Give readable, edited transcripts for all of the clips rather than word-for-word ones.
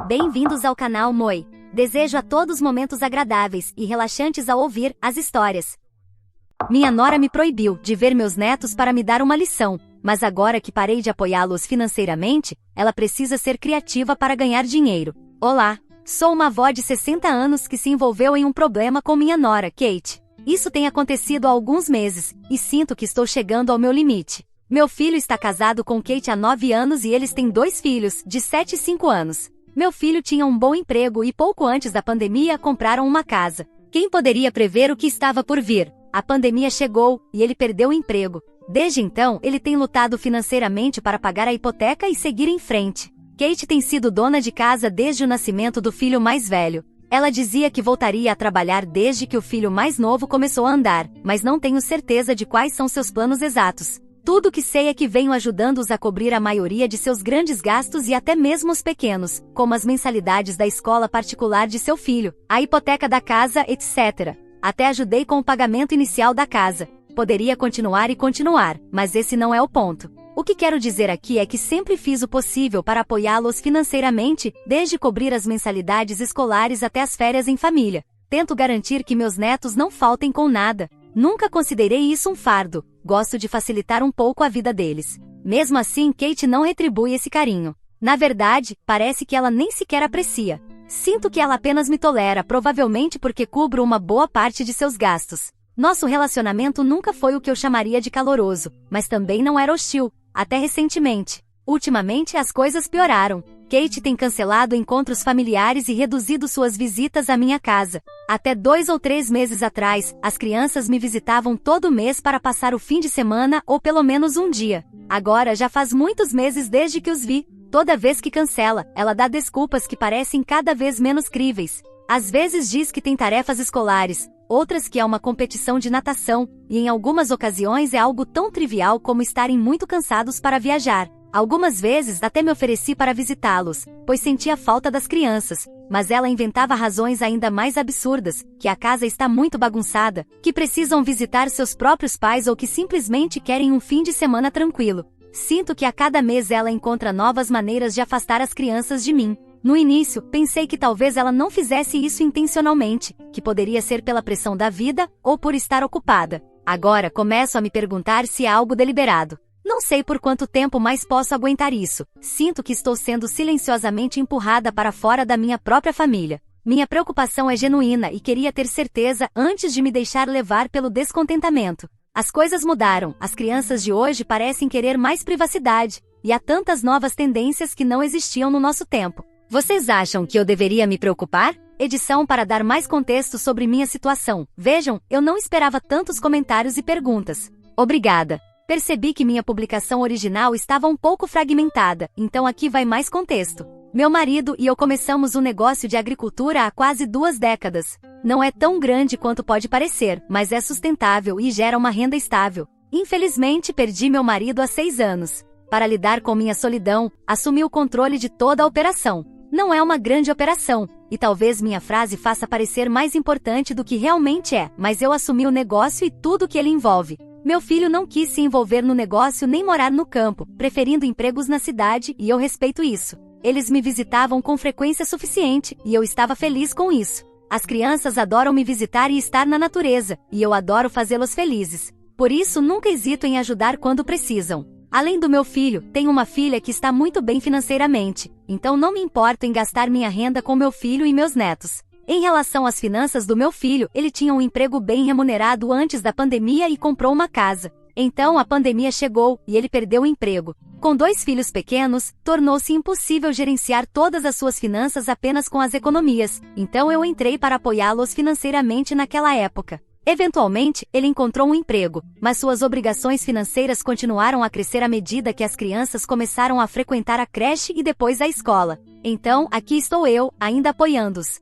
Bem-vindos ao canal Moi. Desejo a todos momentos agradáveis e relaxantes ao ouvir as histórias. Minha nora me proibiu de ver meus netos para me dar uma lição, mas agora que parei de apoiá-los financeiramente, ela precisa ser criativa para ganhar dinheiro. Olá, sou uma avó de 60 anos que se envolveu em um problema com minha nora, Kate. Isso tem acontecido há alguns meses, e sinto que estou chegando ao meu limite. Meu filho está casado com Kate há 9 anos e eles têm 2 filhos, de 7 e 5 anos. Meu filho tinha um bom emprego e pouco antes da pandemia compraram uma casa. Quem poderia prever o que estava por vir? A pandemia chegou, e ele perdeu o emprego. Desde então, ele tem lutado financeiramente para pagar a hipoteca e seguir em frente. Kate tem sido dona de casa desde o nascimento do filho mais velho. Ela dizia que voltaria a trabalhar desde que o filho mais novo começou a andar, mas não tenho certeza de quais são seus planos exatos. Tudo que sei é que venho ajudando-os a cobrir a maioria de seus grandes gastos e até mesmo os pequenos, como as mensalidades da escola particular de seu filho, a hipoteca da casa, etc. Até ajudei com o pagamento inicial da casa. Poderia continuar e continuar, mas esse não é o ponto. O que quero dizer aqui é que sempre fiz o possível para apoiá-los financeiramente, desde cobrir as mensalidades escolares até as férias em família. Tento garantir que meus netos não faltem com nada. Nunca considerei isso um fardo. Gosto de facilitar um pouco a vida deles. Mesmo assim, Kate não retribui esse carinho. Na verdade, parece que ela nem sequer aprecia. Sinto que ela apenas me tolera, provavelmente porque cubro uma boa parte de seus gastos. Nosso relacionamento nunca foi o que eu chamaria de caloroso, mas também não era hostil, até recentemente. Ultimamente as coisas pioraram. Kate tem cancelado encontros familiares e reduzido suas visitas à minha casa. Até 2 ou 3 meses atrás, as crianças me visitavam todo mês para passar o fim de semana ou pelo menos um dia. Agora já faz muitos meses desde que os vi. Toda vez que cancela, ela dá desculpas que parecem cada vez menos críveis. Às vezes diz que tem tarefas escolares, outras que é uma competição de natação, e em algumas ocasiões é algo tão trivial como estarem muito cansados para viajar. Algumas vezes até me ofereci para visitá-los, pois sentia falta das crianças, mas ela inventava razões ainda mais absurdas, que a casa está muito bagunçada, que precisam visitar seus próprios pais ou que simplesmente querem um fim de semana tranquilo. Sinto que a cada mês ela encontra novas maneiras de afastar as crianças de mim. No início, pensei que talvez ela não fizesse isso intencionalmente, que poderia ser pela pressão da vida ou por estar ocupada. Agora começo a me perguntar se é algo deliberado. Não sei por quanto tempo mais posso aguentar isso. Sinto que estou sendo silenciosamente empurrada para fora da minha própria família. Minha preocupação é genuína e queria ter certeza antes de me deixar levar pelo descontentamento. As coisas mudaram, as crianças de hoje parecem querer mais privacidade, e há tantas novas tendências que não existiam no nosso tempo. Vocês acham que eu deveria me preocupar? Edição para dar mais contexto sobre minha situação. Vejam, eu não esperava tantos comentários e perguntas. Obrigada. Percebi que minha publicação original estava um pouco fragmentada, então aqui vai mais contexto. Meu marido e eu começamos um negócio de agricultura há quase 2 décadas. Não é tão grande quanto pode parecer, mas é sustentável e gera uma renda estável. Infelizmente, perdi meu marido há 6 anos. Para lidar com minha solidão, assumi o controle de toda a operação. Não é uma grande operação, e talvez minha frase faça parecer mais importante do que realmente é, mas eu assumi o negócio e tudo que ele envolve. Meu filho não quis se envolver no negócio nem morar no campo, preferindo empregos na cidade, e eu respeito isso. Eles me visitavam com frequência suficiente, e eu estava feliz com isso. As crianças adoram me visitar e estar na natureza, e eu adoro fazê-los felizes. Por isso nunca hesito em ajudar quando precisam. Além do meu filho, tenho uma filha que está muito bem financeiramente, então não me importo em gastar minha renda com meu filho e meus netos. Em relação às finanças do meu filho, ele tinha um emprego bem remunerado antes da pandemia e comprou uma casa. Então a pandemia chegou, e ele perdeu o emprego. Com 2 filhos pequenos, tornou-se impossível gerenciar todas as suas finanças apenas com as economias, então eu entrei para apoiá-los financeiramente naquela época. Eventualmente, ele encontrou um emprego, mas suas obrigações financeiras continuaram a crescer à medida que as crianças começaram a frequentar a creche e depois a escola. Então, aqui estou eu, ainda apoiando-os.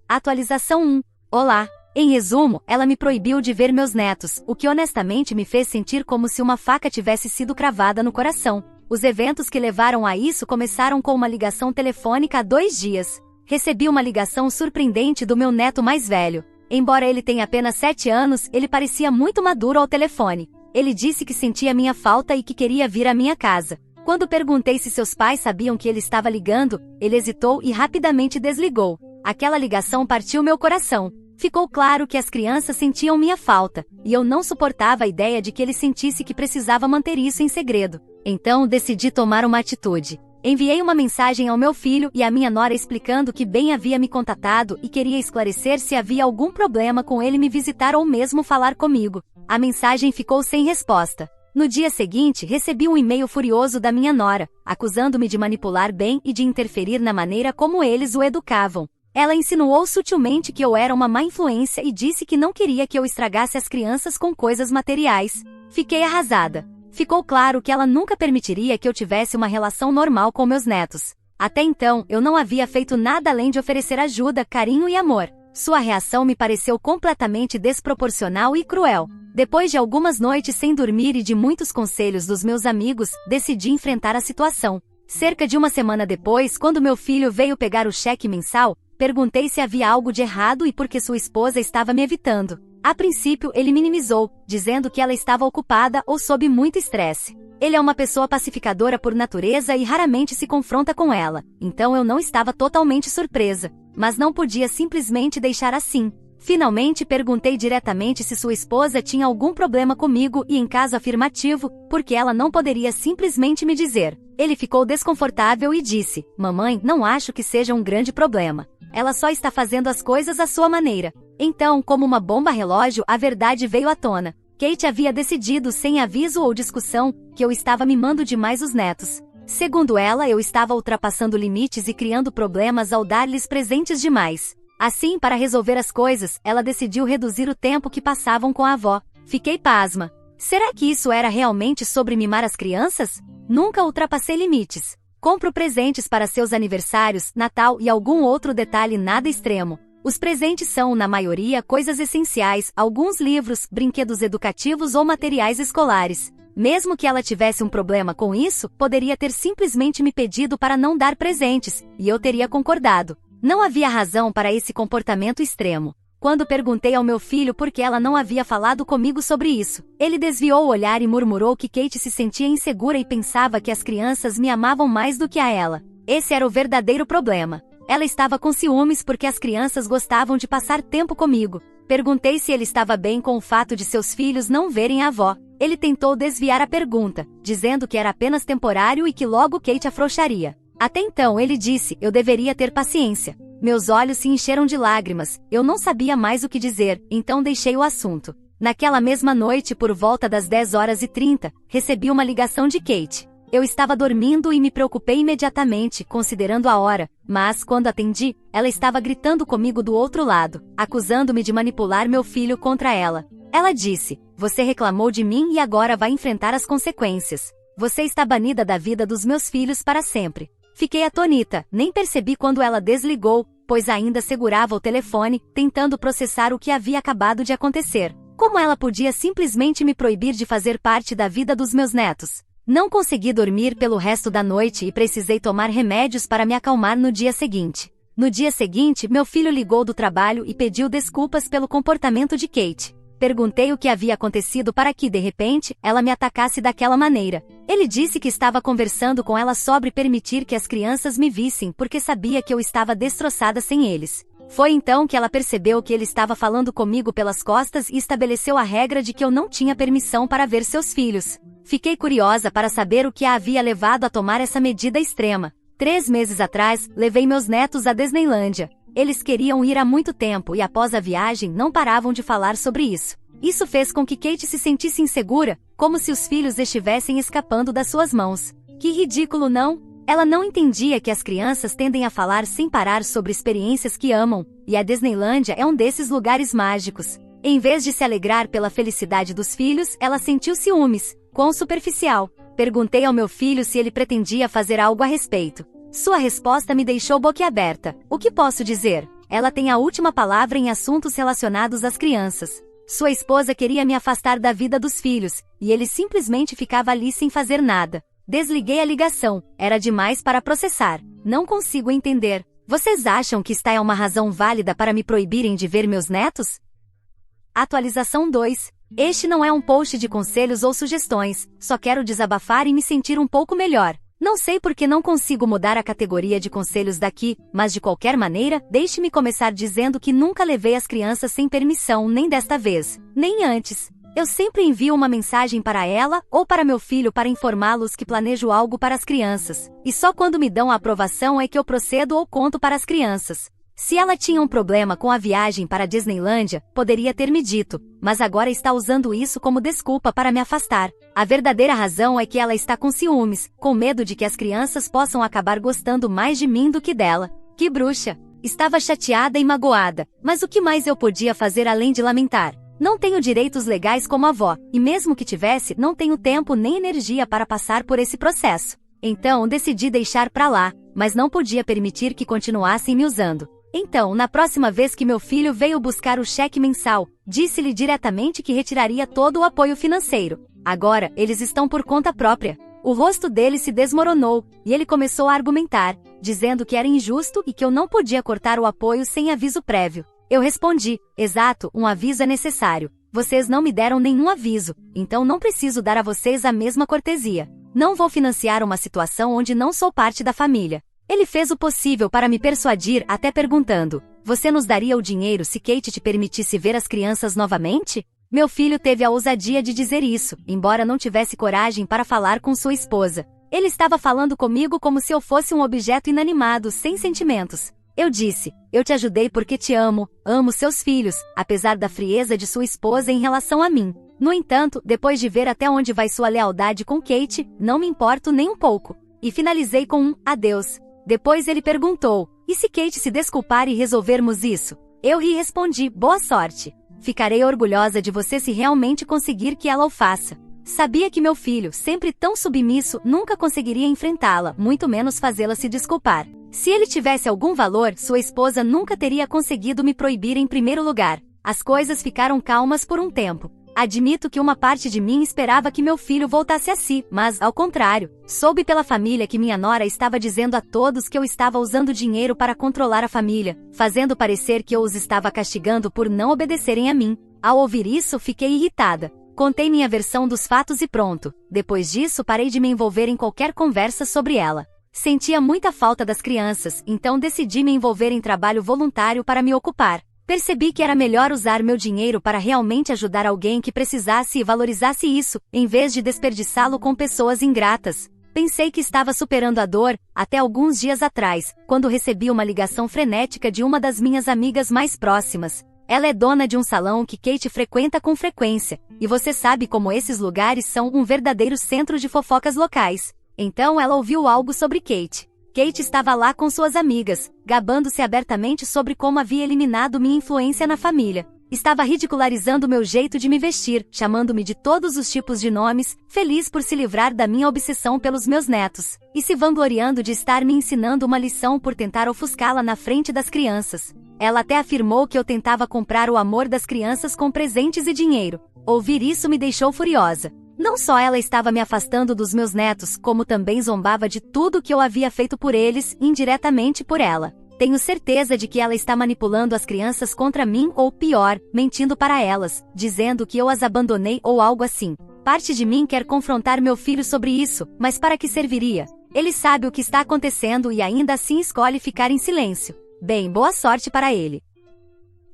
Atualização 1. Olá. Em resumo, ela me proibiu de ver meus netos, o que honestamente me fez sentir como se uma faca tivesse sido cravada no coração. Os eventos que levaram a isso começaram com uma ligação telefônica há 2 dias. Recebi uma ligação surpreendente do meu neto mais velho. Embora ele tenha apenas 7 anos, ele parecia muito maduro ao telefone. Ele disse que sentia minha falta e que queria vir à minha casa. Quando perguntei se seus pais sabiam que ele estava ligando, ele hesitou e rapidamente desligou. Aquela ligação partiu meu coração. Ficou claro que as crianças sentiam minha falta, e eu não suportava a ideia de que ele sentisse que precisava manter isso em segredo. Então decidi tomar uma atitude. Enviei uma mensagem ao meu filho e à minha nora explicando que bem havia me contatado e queria esclarecer se havia algum problema com ele me visitar ou mesmo falar comigo. A mensagem ficou sem resposta. No dia seguinte, recebi um e-mail furioso da minha nora, acusando-me de manipular bem e de interferir na maneira como eles o educavam. Ela insinuou sutilmente que eu era uma má influência e disse que não queria que eu estragasse as crianças com coisas materiais. Fiquei arrasada. Ficou claro que ela nunca permitiria que eu tivesse uma relação normal com meus netos. Até então, eu não havia feito nada além de oferecer ajuda, carinho e amor. Sua reação me pareceu completamente desproporcional e cruel. Depois de algumas noites sem dormir e de muitos conselhos dos meus amigos, decidi enfrentar a situação. Cerca de uma semana depois, quando meu filho veio pegar o cheque mensal, perguntei se havia algo de errado e por que sua esposa estava me evitando. A princípio, ele minimizou, dizendo que ela estava ocupada ou sob muito estresse. Ele é uma pessoa pacificadora por natureza e raramente se confronta com ela, então eu não estava totalmente surpresa, mas não podia simplesmente deixar assim. Finalmente perguntei diretamente se sua esposa tinha algum problema comigo e, em caso afirmativo, porque ela não poderia simplesmente me dizer. Ele ficou desconfortável e disse: "Mamãe, não acho que seja um grande problema. Ela só está fazendo as coisas à sua maneira." Então, como uma bomba relógio, a verdade veio à tona. Kate havia decidido, sem aviso ou discussão, que eu estava mimando demais os netos. Segundo ela, eu estava ultrapassando limites e criando problemas ao dar-lhes presentes demais. Assim, para resolver as coisas, ela decidiu reduzir o tempo que passavam com a avó. Fiquei pasma. Será que isso era realmente sobre mimar as crianças? Nunca ultrapassei limites. Compro presentes para seus aniversários, Natal e algum outro detalhe nada extremo. Os presentes são, na maioria, coisas essenciais, alguns livros, brinquedos educativos ou materiais escolares. Mesmo que ela tivesse um problema com isso, poderia ter simplesmente me pedido para não dar presentes, e eu teria concordado. Não havia razão para esse comportamento extremo. Quando perguntei ao meu filho por que ela não havia falado comigo sobre isso, ele desviou o olhar e murmurou que Kate se sentia insegura e pensava que as crianças me amavam mais do que a ela. Esse era o verdadeiro problema. Ela estava com ciúmes porque as crianças gostavam de passar tempo comigo. Perguntei se ele estava bem com o fato de seus filhos não verem a avó. Ele tentou desviar a pergunta, dizendo que era apenas temporário e que logo Kate afrouxaria. Até então ele disse: "Eu deveria ter paciência." Meus olhos se encheram de lágrimas, eu não sabia mais o que dizer, então deixei o assunto. Naquela mesma noite, por volta das 10h30, recebi uma ligação de Kate. Eu estava dormindo e me preocupei imediatamente, considerando a hora, mas, quando atendi, ela estava gritando comigo do outro lado, acusando-me de manipular meu filho contra ela. Ela disse: "Você reclamou de mim e agora vai enfrentar as consequências. Você está banida da vida dos meus filhos para sempre." Fiquei atônita, nem percebi quando ela desligou, pois ainda segurava o telefone, tentando processar o que havia acabado de acontecer. Como ela podia simplesmente me proibir de fazer parte da vida dos meus netos? Não consegui dormir pelo resto da noite e precisei tomar remédios para me acalmar no dia seguinte. No dia seguinte, meu filho ligou do trabalho e pediu desculpas pelo comportamento de Kate. Perguntei o que havia acontecido para que, de repente, ela me atacasse daquela maneira. Ele disse que estava conversando com ela sobre permitir que as crianças me vissem porque sabia que eu estava destroçada sem eles. Foi então que ela percebeu que ele estava falando comigo pelas costas e estabeleceu a regra de que eu não tinha permissão para ver seus filhos. Fiquei curiosa para saber o que a havia levado a tomar essa medida extrema. 3 meses atrás, levei meus netos à Disneylândia. Eles queriam ir há muito tempo e após a viagem não paravam de falar sobre isso. Isso fez com que Kate se sentisse insegura, como se os filhos estivessem escapando das suas mãos. Que ridículo, não? Ela não entendia que as crianças tendem a falar sem parar sobre experiências que amam, e a Disneylândia é um desses lugares mágicos. Em vez de se alegrar pela felicidade dos filhos, ela sentiu ciúmes. Quão superficial. Perguntei ao meu filho se ele pretendia fazer algo a respeito. Sua resposta me deixou boquiaberta. O que posso dizer? Ela tem a última palavra em assuntos relacionados às crianças. Sua esposa queria me afastar da vida dos filhos, e ele simplesmente ficava ali sem fazer nada. Desliguei a ligação. Era demais para processar. Não consigo entender. Vocês acham que esta é uma razão válida para me proibirem de ver meus netos? Atualização 2. Este não é um post de conselhos ou sugestões, só quero desabafar e me sentir um pouco melhor. Não sei por que não consigo mudar a categoria de conselhos daqui, mas de qualquer maneira, deixe-me começar dizendo que nunca levei as crianças sem permissão, nem desta vez, nem antes. Eu sempre envio uma mensagem para ela ou para meu filho para informá-los que planejo algo para as crianças, e só quando me dão a aprovação é que eu procedo ou conto para as crianças. Se ela tinha um problema com a viagem para a Disneylândia, poderia ter me dito, mas agora está usando isso como desculpa para me afastar. A verdadeira razão é que ela está com ciúmes, com medo de que as crianças possam acabar gostando mais de mim do que dela. Que bruxa! Estava chateada e magoada, mas o que mais eu podia fazer além de lamentar? Não tenho direitos legais como avó, e mesmo que tivesse, não tenho tempo nem energia para passar por esse processo. Então decidi deixar pra lá, mas não podia permitir que continuassem me usando. Então, na próxima vez que meu filho veio buscar o cheque mensal, disse-lhe diretamente que retiraria todo o apoio financeiro. Agora, eles estão por conta própria. O rosto dele se desmoronou, e ele começou a argumentar, dizendo que era injusto e que eu não podia cortar o apoio sem aviso prévio. Eu respondi, exato, um aviso é necessário. Vocês não me deram nenhum aviso, então não preciso dar a vocês a mesma cortesia. Não vou financiar uma situação onde não sou parte da família. Ele fez o possível para me persuadir, até perguntando, você nos daria o dinheiro se Kate te permitisse ver as crianças novamente? Meu filho teve a ousadia de dizer isso, embora não tivesse coragem para falar com sua esposa. Ele estava falando comigo como se eu fosse um objeto inanimado, sem sentimentos. Eu disse, eu te ajudei porque te amo, amo seus filhos, apesar da frieza de sua esposa em relação a mim. No entanto, depois de ver até onde vai sua lealdade com Kate, não me importo nem um pouco. E finalizei com um adeus. Depois ele perguntou, e se Kate se desculpar e resolvermos isso? Eu ri e respondi, boa sorte. Ficarei orgulhosa de você se realmente conseguir que ela o faça. Sabia que meu filho, sempre tão submisso, nunca conseguiria enfrentá-la, muito menos fazê-la se desculpar. Se ele tivesse algum valor, sua esposa nunca teria conseguido me proibir em primeiro lugar. As coisas ficaram calmas por um tempo. Admito que uma parte de mim esperava que meu filho voltasse a si, mas, ao contrário, soube pela família que minha nora estava dizendo a todos que eu estava usando dinheiro para controlar a família, fazendo parecer que eu os estava castigando por não obedecerem a mim. Ao ouvir isso, fiquei irritada. Contei minha versão dos fatos e pronto. Depois disso, parei de me envolver em qualquer conversa sobre ela. Sentia muita falta das crianças, então decidi me envolver em trabalho voluntário para me ocupar. Percebi que era melhor usar meu dinheiro para realmente ajudar alguém que precisasse e valorizasse isso, em vez de desperdiçá-lo com pessoas ingratas. Pensei que estava superando a dor, até alguns dias atrás, quando recebi uma ligação frenética de uma das minhas amigas mais próximas. Ela é dona de um salão que Kate frequenta com frequência, e você sabe como esses lugares são um verdadeiro centro de fofocas locais. Então ela ouviu algo sobre Kate. Kate estava lá com suas amigas, gabando-se abertamente sobre como havia eliminado minha influência na família. Estava ridicularizando meu jeito de me vestir, chamando-me de todos os tipos de nomes, feliz por se livrar da minha obsessão pelos meus netos, e se vangloriando de estar me ensinando uma lição por tentar ofuscá-la na frente das crianças. Ela até afirmou que eu tentava comprar o amor das crianças com presentes e dinheiro. Ouvir isso me deixou furiosa. Não só ela estava me afastando dos meus netos, como também zombava de tudo que eu havia feito por eles, indiretamente por ela. Tenho certeza de que ela está manipulando as crianças contra mim ou pior, mentindo para elas, dizendo que eu as abandonei ou algo assim. Parte de mim quer confrontar meu filho sobre isso, mas para que serviria? Ele sabe o que está acontecendo e ainda assim escolhe ficar em silêncio. Bem, boa sorte para ele.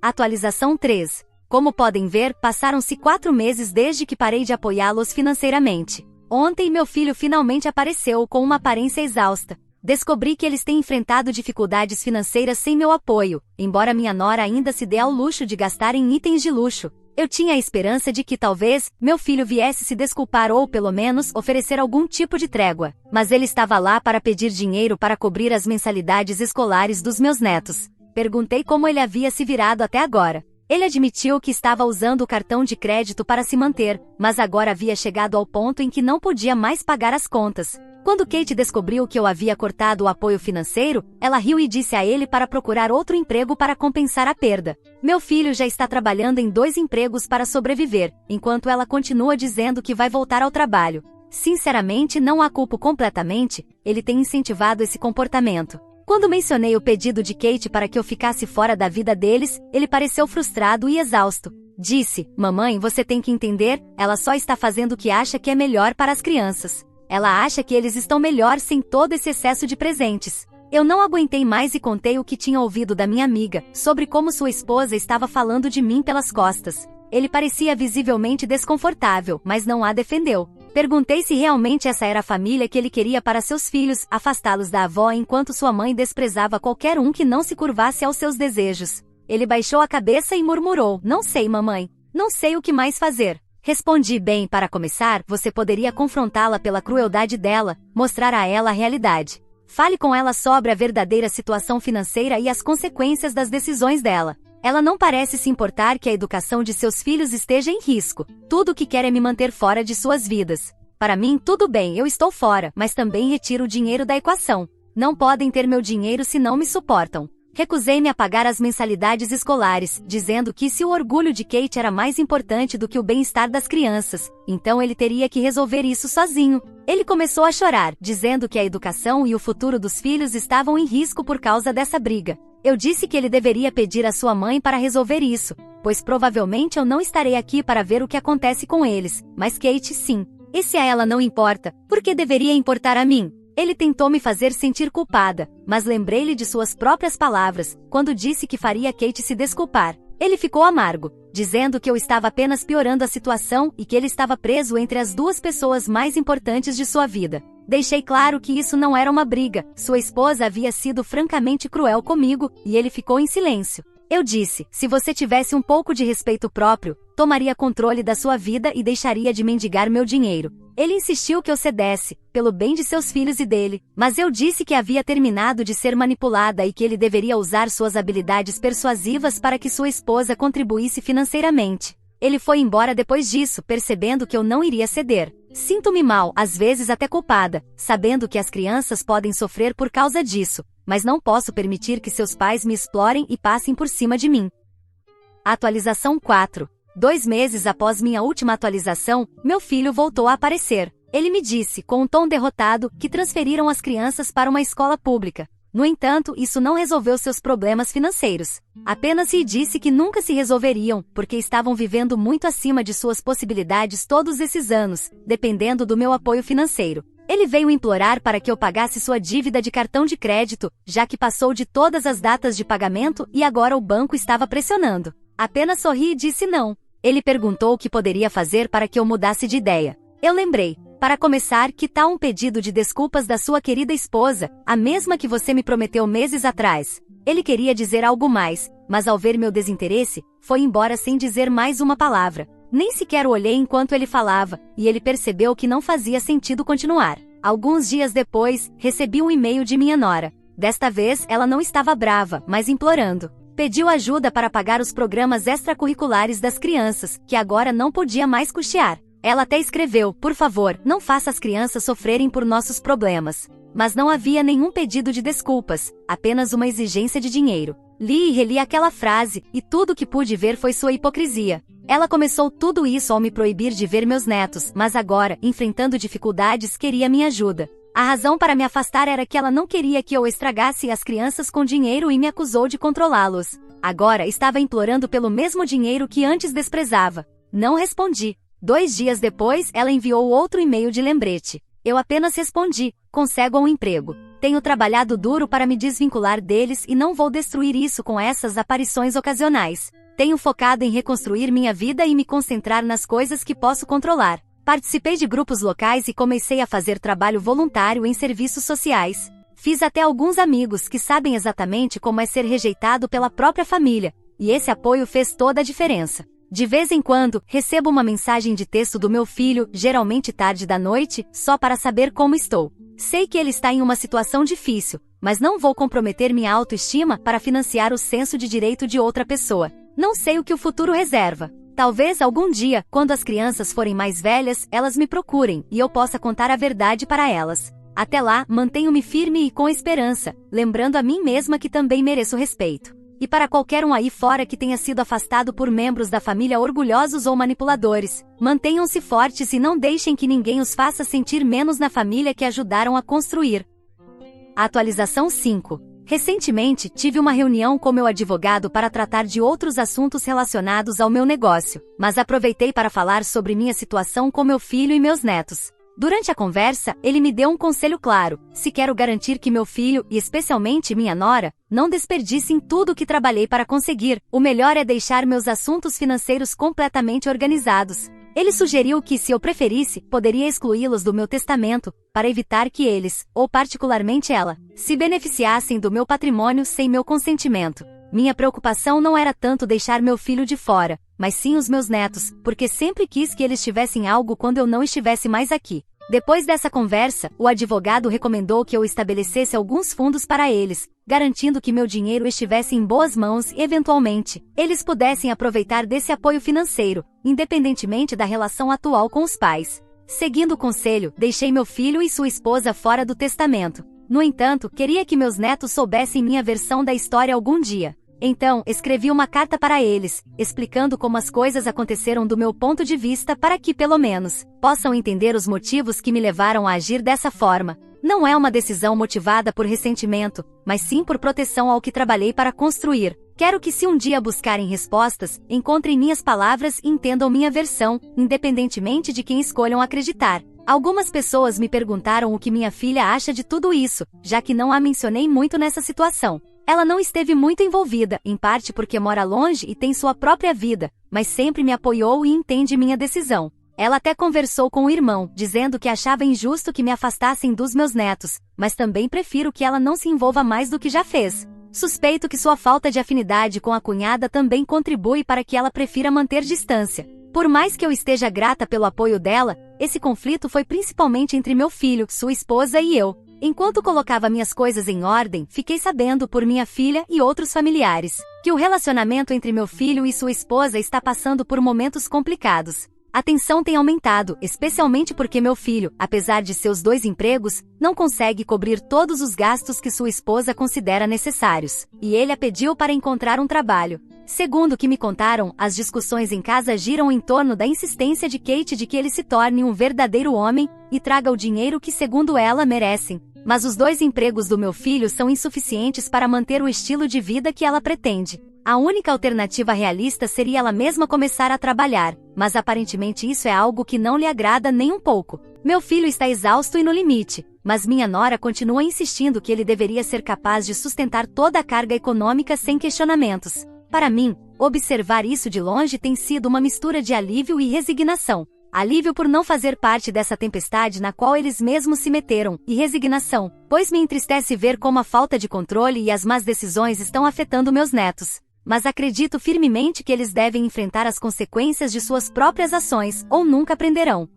Atualização 3. Como podem ver, passaram-se 4 meses desde que parei de apoiá-los financeiramente. Ontem meu filho finalmente apareceu com uma aparência exausta. Descobri que eles têm enfrentado dificuldades financeiras sem meu apoio, embora minha nora ainda se dê ao luxo de gastar em itens de luxo. Eu tinha a esperança de que talvez, meu filho viesse se desculpar ou pelo menos oferecer algum tipo de trégua. Mas ele estava lá para pedir dinheiro para cobrir as mensalidades escolares dos meus netos. Perguntei como ele havia se virado até agora. Ele admitiu que estava usando o cartão de crédito para se manter, mas agora havia chegado ao ponto em que não podia mais pagar as contas. Quando Kate descobriu que eu havia cortado o apoio financeiro, ela riu e disse a ele para procurar outro emprego para compensar a perda. Meu filho já está trabalhando em 2 empregos para sobreviver, enquanto ela continua dizendo que vai voltar ao trabalho. Sinceramente, não a culpo completamente, ele tem incentivado esse comportamento. Quando mencionei o pedido de Kate para que eu ficasse fora da vida deles, ele pareceu frustrado e exausto. Disse: mamãe, você tem que entender, ela só está fazendo o que acha que é melhor para as crianças. Ela acha que eles estão melhor sem todo esse excesso de presentes. Eu não aguentei mais e contei o que tinha ouvido da minha amiga, sobre como sua esposa estava falando de mim pelas costas. Ele parecia visivelmente desconfortável, mas não a defendeu. Perguntei se realmente essa era a família que ele queria para seus filhos, afastá-los da avó enquanto sua mãe desprezava qualquer um que não se curvasse aos seus desejos. Ele baixou a cabeça e murmurou: não sei, mamãe. Não sei o que mais fazer. Respondi: bem, para começar, você poderia confrontá-la pela crueldade dela, mostrar a ela a realidade. Fale com ela sobre a verdadeira situação financeira e as consequências das decisões dela. Ela não parece se importar que a educação de seus filhos esteja em risco. Tudo o que quer é me manter fora de suas vidas. Para mim, tudo bem, eu estou fora, mas também retiro o dinheiro da equação. Não podem ter meu dinheiro se não me suportam. Recusei-me a pagar as mensalidades escolares, dizendo que se o orgulho de Kate era mais importante do que o bem-estar das crianças, então ele teria que resolver isso sozinho. Ele começou a chorar, dizendo que a educação e o futuro dos filhos estavam em risco por causa dessa briga. Eu disse que ele deveria pedir à sua mãe para resolver isso, pois provavelmente eu não estarei aqui para ver o que acontece com eles, mas Kate sim. E se a ela não importa, por que deveria importar a mim? Ele tentou me fazer sentir culpada, mas lembrei-lhe de suas próprias palavras, quando disse que faria Kate se desculpar. Ele ficou amargo, dizendo que eu estava apenas piorando a situação e que ele estava preso entre as duas pessoas mais importantes de sua vida. Deixei claro que isso não era uma briga, sua esposa havia sido francamente cruel comigo, e ele ficou em silêncio. Eu disse: se você tivesse um pouco de respeito próprio, tomaria controle da sua vida e deixaria de mendigar meu dinheiro. Ele insistiu que eu cedesse, pelo bem de seus filhos e dele, mas eu disse que havia terminado de ser manipulada e que ele deveria usar suas habilidades persuasivas para que sua esposa contribuísse financeiramente. Ele foi embora depois disso, percebendo que eu não iria ceder. Sinto-me mal, às vezes até culpada, sabendo que as crianças podem sofrer por causa disso, mas não posso permitir que seus pais me explorem e passem por cima de mim. Atualização 4. 2 meses após minha última atualização, meu filho voltou a aparecer. Ele me disse, com um tom derrotado, que transferiram as crianças para uma escola pública. No entanto, isso não resolveu seus problemas financeiros. Apenas lhe disse que nunca se resolveriam, porque estavam vivendo muito acima de suas possibilidades todos esses anos, dependendo do meu apoio financeiro. Ele veio implorar para que eu pagasse sua dívida de cartão de crédito, já que passou de todas as datas de pagamento e agora o banco estava pressionando. Apenas sorri e disse não. Ele perguntou o que poderia fazer para que eu mudasse de ideia. Eu lembrei. Para começar, que tal um pedido de desculpas da sua querida esposa, a mesma que você me prometeu meses atrás? Ele queria dizer algo mais, mas ao ver meu desinteresse, foi embora sem dizer mais uma palavra. Nem sequer o olhei enquanto ele falava, e ele percebeu que não fazia sentido continuar. Alguns dias depois, recebi um e-mail de minha nora. Desta vez, ela não estava brava, mas implorando. Pediu ajuda para pagar os programas extracurriculares das crianças, que agora não podia mais custear. Ela até escreveu: por favor, não faça as crianças sofrerem por nossos problemas. Mas não havia nenhum pedido de desculpas, apenas uma exigência de dinheiro. Li e reli aquela frase, e tudo o que pude ver foi sua hipocrisia. Ela começou tudo isso ao me proibir de ver meus netos, mas agora, enfrentando dificuldades, queria minha ajuda. A razão para me afastar era que ela não queria que eu estragasse as crianças com dinheiro e me acusou de controlá-los. Agora estava implorando pelo mesmo dinheiro que antes desprezava. Não respondi. 2 dias depois, ela enviou outro e-mail de lembrete. Eu apenas respondi: consigo um emprego. Tenho trabalhado duro para me desvincular deles e não vou destruir isso com essas aparições ocasionais. Tenho focado em reconstruir minha vida e me concentrar nas coisas que posso controlar. Participei de grupos locais e comecei a fazer trabalho voluntário em serviços sociais. Fiz até alguns amigos que sabem exatamente como é ser rejeitado pela própria família, e esse apoio fez toda a diferença. De vez em quando, recebo uma mensagem de texto do meu filho, geralmente tarde da noite, só para saber como estou. Sei que ele está em uma situação difícil, mas não vou comprometer minha autoestima para financiar o senso de direito de outra pessoa. Não sei o que o futuro reserva. Talvez algum dia, quando as crianças forem mais velhas, elas me procurem e eu possa contar a verdade para elas. Até lá, mantenho-me firme e com esperança, lembrando a mim mesma que também mereço respeito. E para qualquer um aí fora que tenha sido afastado por membros da família orgulhosos ou manipuladores, mantenham-se fortes e não deixem que ninguém os faça sentir menos na família que ajudaram a construir. Atualização 5. Recentemente, tive uma reunião com meu advogado para tratar de outros assuntos relacionados ao meu negócio, mas aproveitei para falar sobre minha situação com meu filho e meus netos. Durante a conversa, ele me deu um conselho claro: se quero garantir que meu filho, e especialmente minha nora, não desperdicem tudo o que trabalhei para conseguir, o melhor é deixar meus assuntos financeiros completamente organizados. Ele sugeriu que, se eu preferisse, poderia excluí-los do meu testamento, para evitar que eles, ou particularmente ela, se beneficiassem do meu patrimônio sem meu consentimento. Minha preocupação não era tanto deixar meu filho de fora, mas sim os meus netos, porque sempre quis que eles tivessem algo quando eu não estivesse mais aqui. Depois dessa conversa, o advogado recomendou que eu estabelecesse alguns fundos para eles, garantindo que meu dinheiro estivesse em boas mãos e, eventualmente, eles pudessem aproveitar desse apoio financeiro, independentemente da relação atual com os pais. Seguindo o conselho, deixei meu filho e sua esposa fora do testamento. No entanto, queria que meus netos soubessem minha versão da história algum dia. Então, escrevi uma carta para eles, explicando como as coisas aconteceram do meu ponto de vista para que, pelo menos, possam entender os motivos que me levaram a agir dessa forma. Não é uma decisão motivada por ressentimento, mas sim por proteção ao que trabalhei para construir. Quero que, se um dia buscarem respostas, encontrem minhas palavras e entendam minha versão, independentemente de quem escolham acreditar. Algumas pessoas me perguntaram o que minha filha acha de tudo isso, já que não a mencionei muito nessa situação. Ela não esteve muito envolvida, em parte porque mora longe e tem sua própria vida, mas sempre me apoiou e entende minha decisão. Ela até conversou com o irmão, dizendo que achava injusto que me afastassem dos meus netos, mas também prefiro que ela não se envolva mais do que já fez. Suspeito que sua falta de afinidade com a cunhada também contribui para que ela prefira manter distância. Por mais que eu esteja grata pelo apoio dela, esse conflito foi principalmente entre meu filho, sua esposa e eu. Enquanto colocava minhas coisas em ordem, fiquei sabendo por minha filha e outros familiares que o relacionamento entre meu filho e sua esposa está passando por momentos complicados. A tensão tem aumentado, especialmente porque meu filho, apesar de seus 2 empregos, não consegue cobrir todos os gastos que sua esposa considera necessários, e ele a pediu para encontrar um trabalho. Segundo o que me contaram, as discussões em casa giram em torno da insistência de Kate de que ele se torne um verdadeiro homem e traga o dinheiro que, segundo ela, merecem. Mas os 2 empregos do meu filho são insuficientes para manter o estilo de vida que ela pretende. A única alternativa realista seria ela mesma começar a trabalhar, mas aparentemente isso é algo que não lhe agrada nem um pouco. Meu filho está exausto e no limite, mas minha nora continua insistindo que ele deveria ser capaz de sustentar toda a carga econômica sem questionamentos. Para mim, observar isso de longe tem sido uma mistura de alívio e resignação. Alívio por não fazer parte dessa tempestade na qual eles mesmos se meteram, e resignação, pois me entristece ver como a falta de controle e as más decisões estão afetando meus netos. Mas acredito firmemente que eles devem enfrentar as consequências de suas próprias ações, ou nunca aprenderão.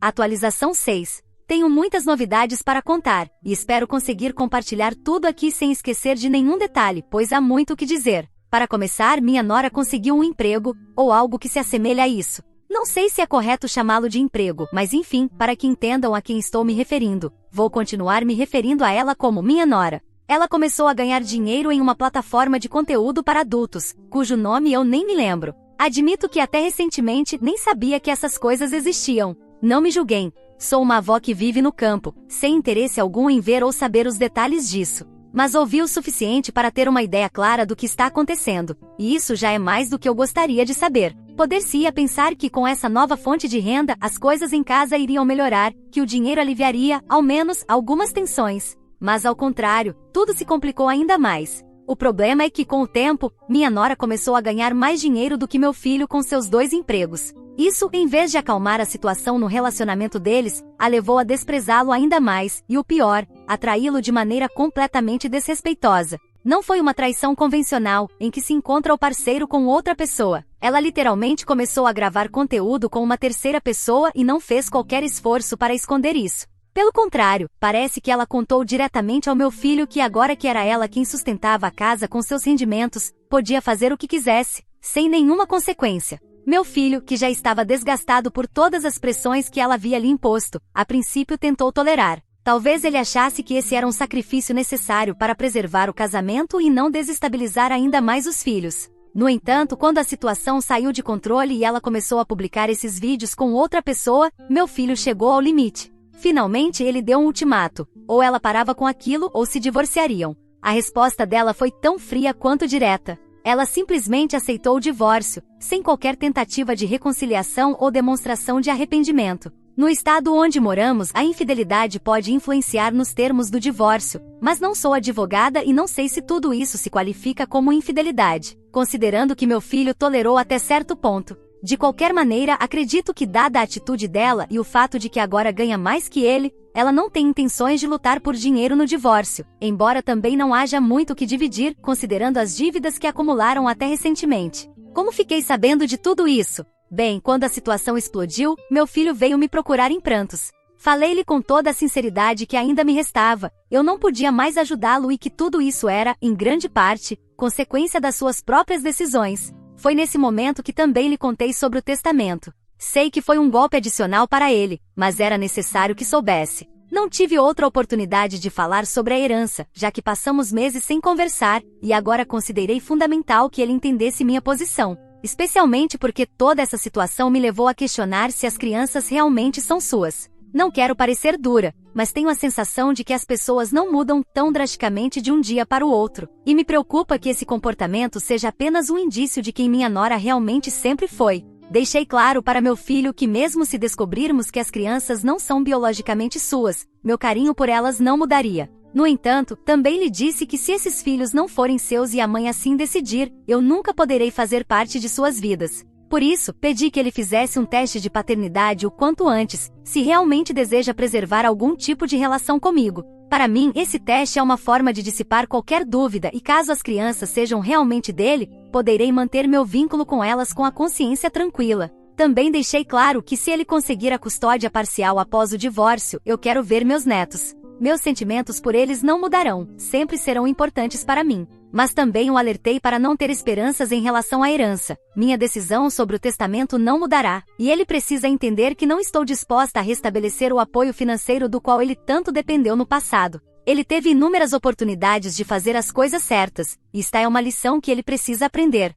Atualização 6. Tenho muitas novidades para contar, e espero conseguir compartilhar tudo aqui sem esquecer de nenhum detalhe, pois há muito o que dizer. Para começar, minha nora conseguiu um emprego, ou algo que se assemelha a isso. Não sei se é correto chamá-lo de emprego, mas enfim, para que entendam a quem estou me referindo, vou continuar me referindo a ela como minha nora. Ela começou a ganhar dinheiro em uma plataforma de conteúdo para adultos, cujo nome eu nem me lembro. Admito que até recentemente nem sabia que essas coisas existiam. Não me julguem, sou uma avó que vive no campo, sem interesse algum em ver ou saber os detalhes disso. Mas ouvi o suficiente para ter uma ideia clara do que está acontecendo, e isso já é mais do que eu gostaria de saber. Poder-se-ia pensar que com essa nova fonte de renda as coisas em casa iriam melhorar, que o dinheiro aliviaria, ao menos, algumas tensões. Mas ao contrário, tudo se complicou ainda mais. O problema é que com o tempo, minha nora começou a ganhar mais dinheiro do que meu filho com seus 2 empregos. Isso, em vez de acalmar a situação no relacionamento deles, a levou a desprezá-lo ainda mais, e o pior, atraí-lo de maneira completamente desrespeitosa. Não foi uma traição convencional, em que se encontra o parceiro com outra pessoa. Ela literalmente começou a gravar conteúdo com uma terceira pessoa e não fez qualquer esforço para esconder isso. Pelo contrário, parece que ela contou diretamente ao meu filho que agora que era ela quem sustentava a casa com seus rendimentos, podia fazer o que quisesse, sem nenhuma consequência. Meu filho, que já estava desgastado por todas as pressões que ela havia lhe imposto, a princípio tentou tolerar. Talvez ele achasse que esse era um sacrifício necessário para preservar o casamento e não desestabilizar ainda mais os filhos. No entanto, quando a situação saiu de controle e ela começou a publicar esses vídeos com outra pessoa, meu filho chegou ao limite. Finalmente ele deu um ultimato, ou ela parava com aquilo ou se divorciariam. A resposta dela foi tão fria quanto direta. Ela simplesmente aceitou o divórcio, sem qualquer tentativa de reconciliação ou demonstração de arrependimento. No estado onde moramos, a infidelidade pode influenciar nos termos do divórcio, mas não sou advogada e não sei se tudo isso se qualifica como infidelidade, considerando que meu filho tolerou até certo ponto. De qualquer maneira, acredito que, dada a atitude dela e o fato de que agora ganha mais que ele, ela não tem intenções de lutar por dinheiro no divórcio, embora também não haja muito o que dividir, considerando as dívidas que acumularam até recentemente. Como fiquei sabendo de tudo isso? Bem, quando a situação explodiu, meu filho veio me procurar em prantos. Falei-lhe com toda a sinceridade que ainda me restava, eu não podia mais ajudá-lo e que tudo isso era, em grande parte, consequência das suas próprias decisões. Foi nesse momento que também lhe contei sobre o testamento. Sei que foi um golpe adicional para ele, mas era necessário que soubesse. Não tive outra oportunidade de falar sobre a herança, já que passamos meses sem conversar, e agora considerei fundamental que ele entendesse minha posição. Especialmente porque toda essa situação me levou a questionar se as crianças realmente são suas. Não quero parecer dura, mas tenho a sensação de que as pessoas não mudam tão drasticamente de um dia para o outro, e me preocupa que esse comportamento seja apenas um indício de quem minha nora realmente sempre foi. Deixei claro para meu filho que mesmo se descobrirmos que as crianças não são biologicamente suas, meu carinho por elas não mudaria. No entanto, também lhe disse que se esses filhos não forem seus e a mãe assim decidir, eu nunca poderei fazer parte de suas vidas. Por isso, pedi que ele fizesse um teste de paternidade o quanto antes, se realmente deseja preservar algum tipo de relação comigo. Para mim, esse teste é uma forma de dissipar qualquer dúvida e caso as crianças sejam realmente dele, poderei manter meu vínculo com elas com a consciência tranquila. Também deixei claro que se ele conseguir a custódia parcial após o divórcio, eu quero ver meus netos. Meus sentimentos por eles não mudarão, sempre serão importantes para mim. Mas também o alertei para não ter esperanças em relação à herança. Minha decisão sobre o testamento não mudará, e ele precisa entender que não estou disposta a restabelecer o apoio financeiro do qual ele tanto dependeu no passado. Ele teve inúmeras oportunidades de fazer as coisas certas, e esta é uma lição que ele precisa aprender.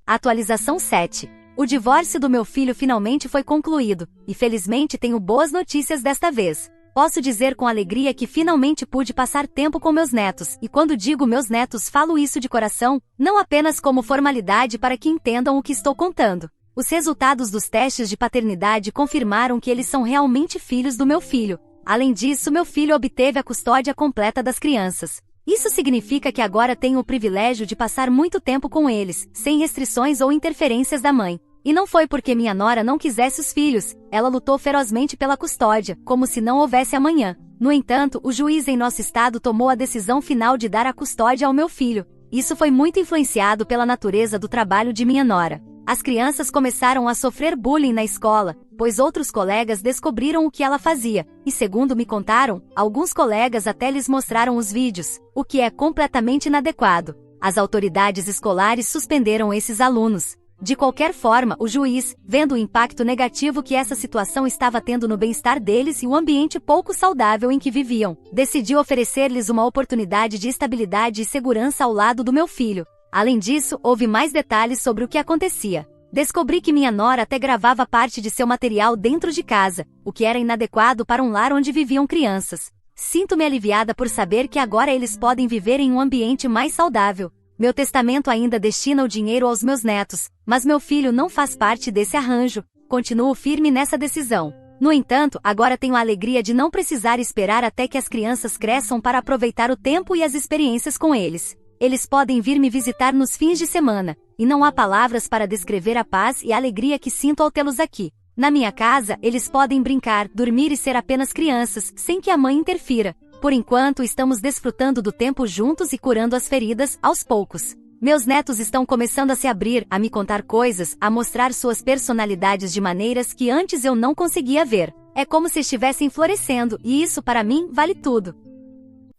Atualização 7. O divórcio do meu filho finalmente foi concluído, e felizmente tenho boas notícias desta vez. Posso dizer com alegria que finalmente pude passar tempo com meus netos, e quando digo meus netos falo isso de coração, não apenas como formalidade para que entendam o que estou contando. Os resultados dos testes de paternidade confirmaram que eles são realmente filhos do meu filho. Além disso, meu filho obteve a custódia completa das crianças. Isso significa que agora tenho o privilégio de passar muito tempo com eles, sem restrições ou interferências da mãe. E não foi porque minha nora não quisesse os filhos, ela lutou ferozmente pela custódia, como se não houvesse amanhã. No entanto, o juiz em nosso estado tomou a decisão final de dar a custódia ao meu filho. Isso foi muito influenciado pela natureza do trabalho de minha nora. As crianças começaram a sofrer bullying na escola, pois outros colegas descobriram o que ela fazia, e segundo me contaram, alguns colegas até lhes mostraram os vídeos, o que é completamente inadequado. As autoridades escolares suspenderam esses alunos. De qualquer forma, o juiz, vendo o impacto negativo que essa situação estava tendo no bem-estar deles e o ambiente pouco saudável em que viviam, decidiu oferecer-lhes uma oportunidade de estabilidade e segurança ao lado do meu filho. Além disso, houve mais detalhes sobre o que acontecia. Descobri que minha nora até gravava parte de seu material dentro de casa, o que era inadequado para um lar onde viviam crianças. Sinto-me aliviada por saber que agora eles podem viver em um ambiente mais saudável. Meu testamento ainda destina o dinheiro aos meus netos, mas meu filho não faz parte desse arranjo. Continuo firme nessa decisão. No entanto, agora tenho a alegria de não precisar esperar até que as crianças cresçam para aproveitar o tempo e as experiências com eles. Eles podem vir me visitar nos fins de semana, e não há palavras para descrever a paz e a alegria que sinto ao tê-los aqui. Na minha casa, eles podem brincar, dormir e ser apenas crianças, sem que a mãe interfira. Por enquanto, estamos desfrutando do tempo juntos e curando as feridas, aos poucos. Meus netos estão começando a se abrir, a me contar coisas, a mostrar suas personalidades de maneiras que antes eu não conseguia ver. É como se estivessem florescendo, e isso para mim vale tudo.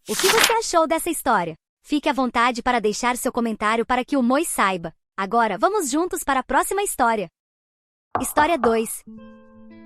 O que você achou dessa história? Fique à vontade para deixar seu comentário para que o Moi saiba. Agora, vamos juntos para a próxima história. História 2.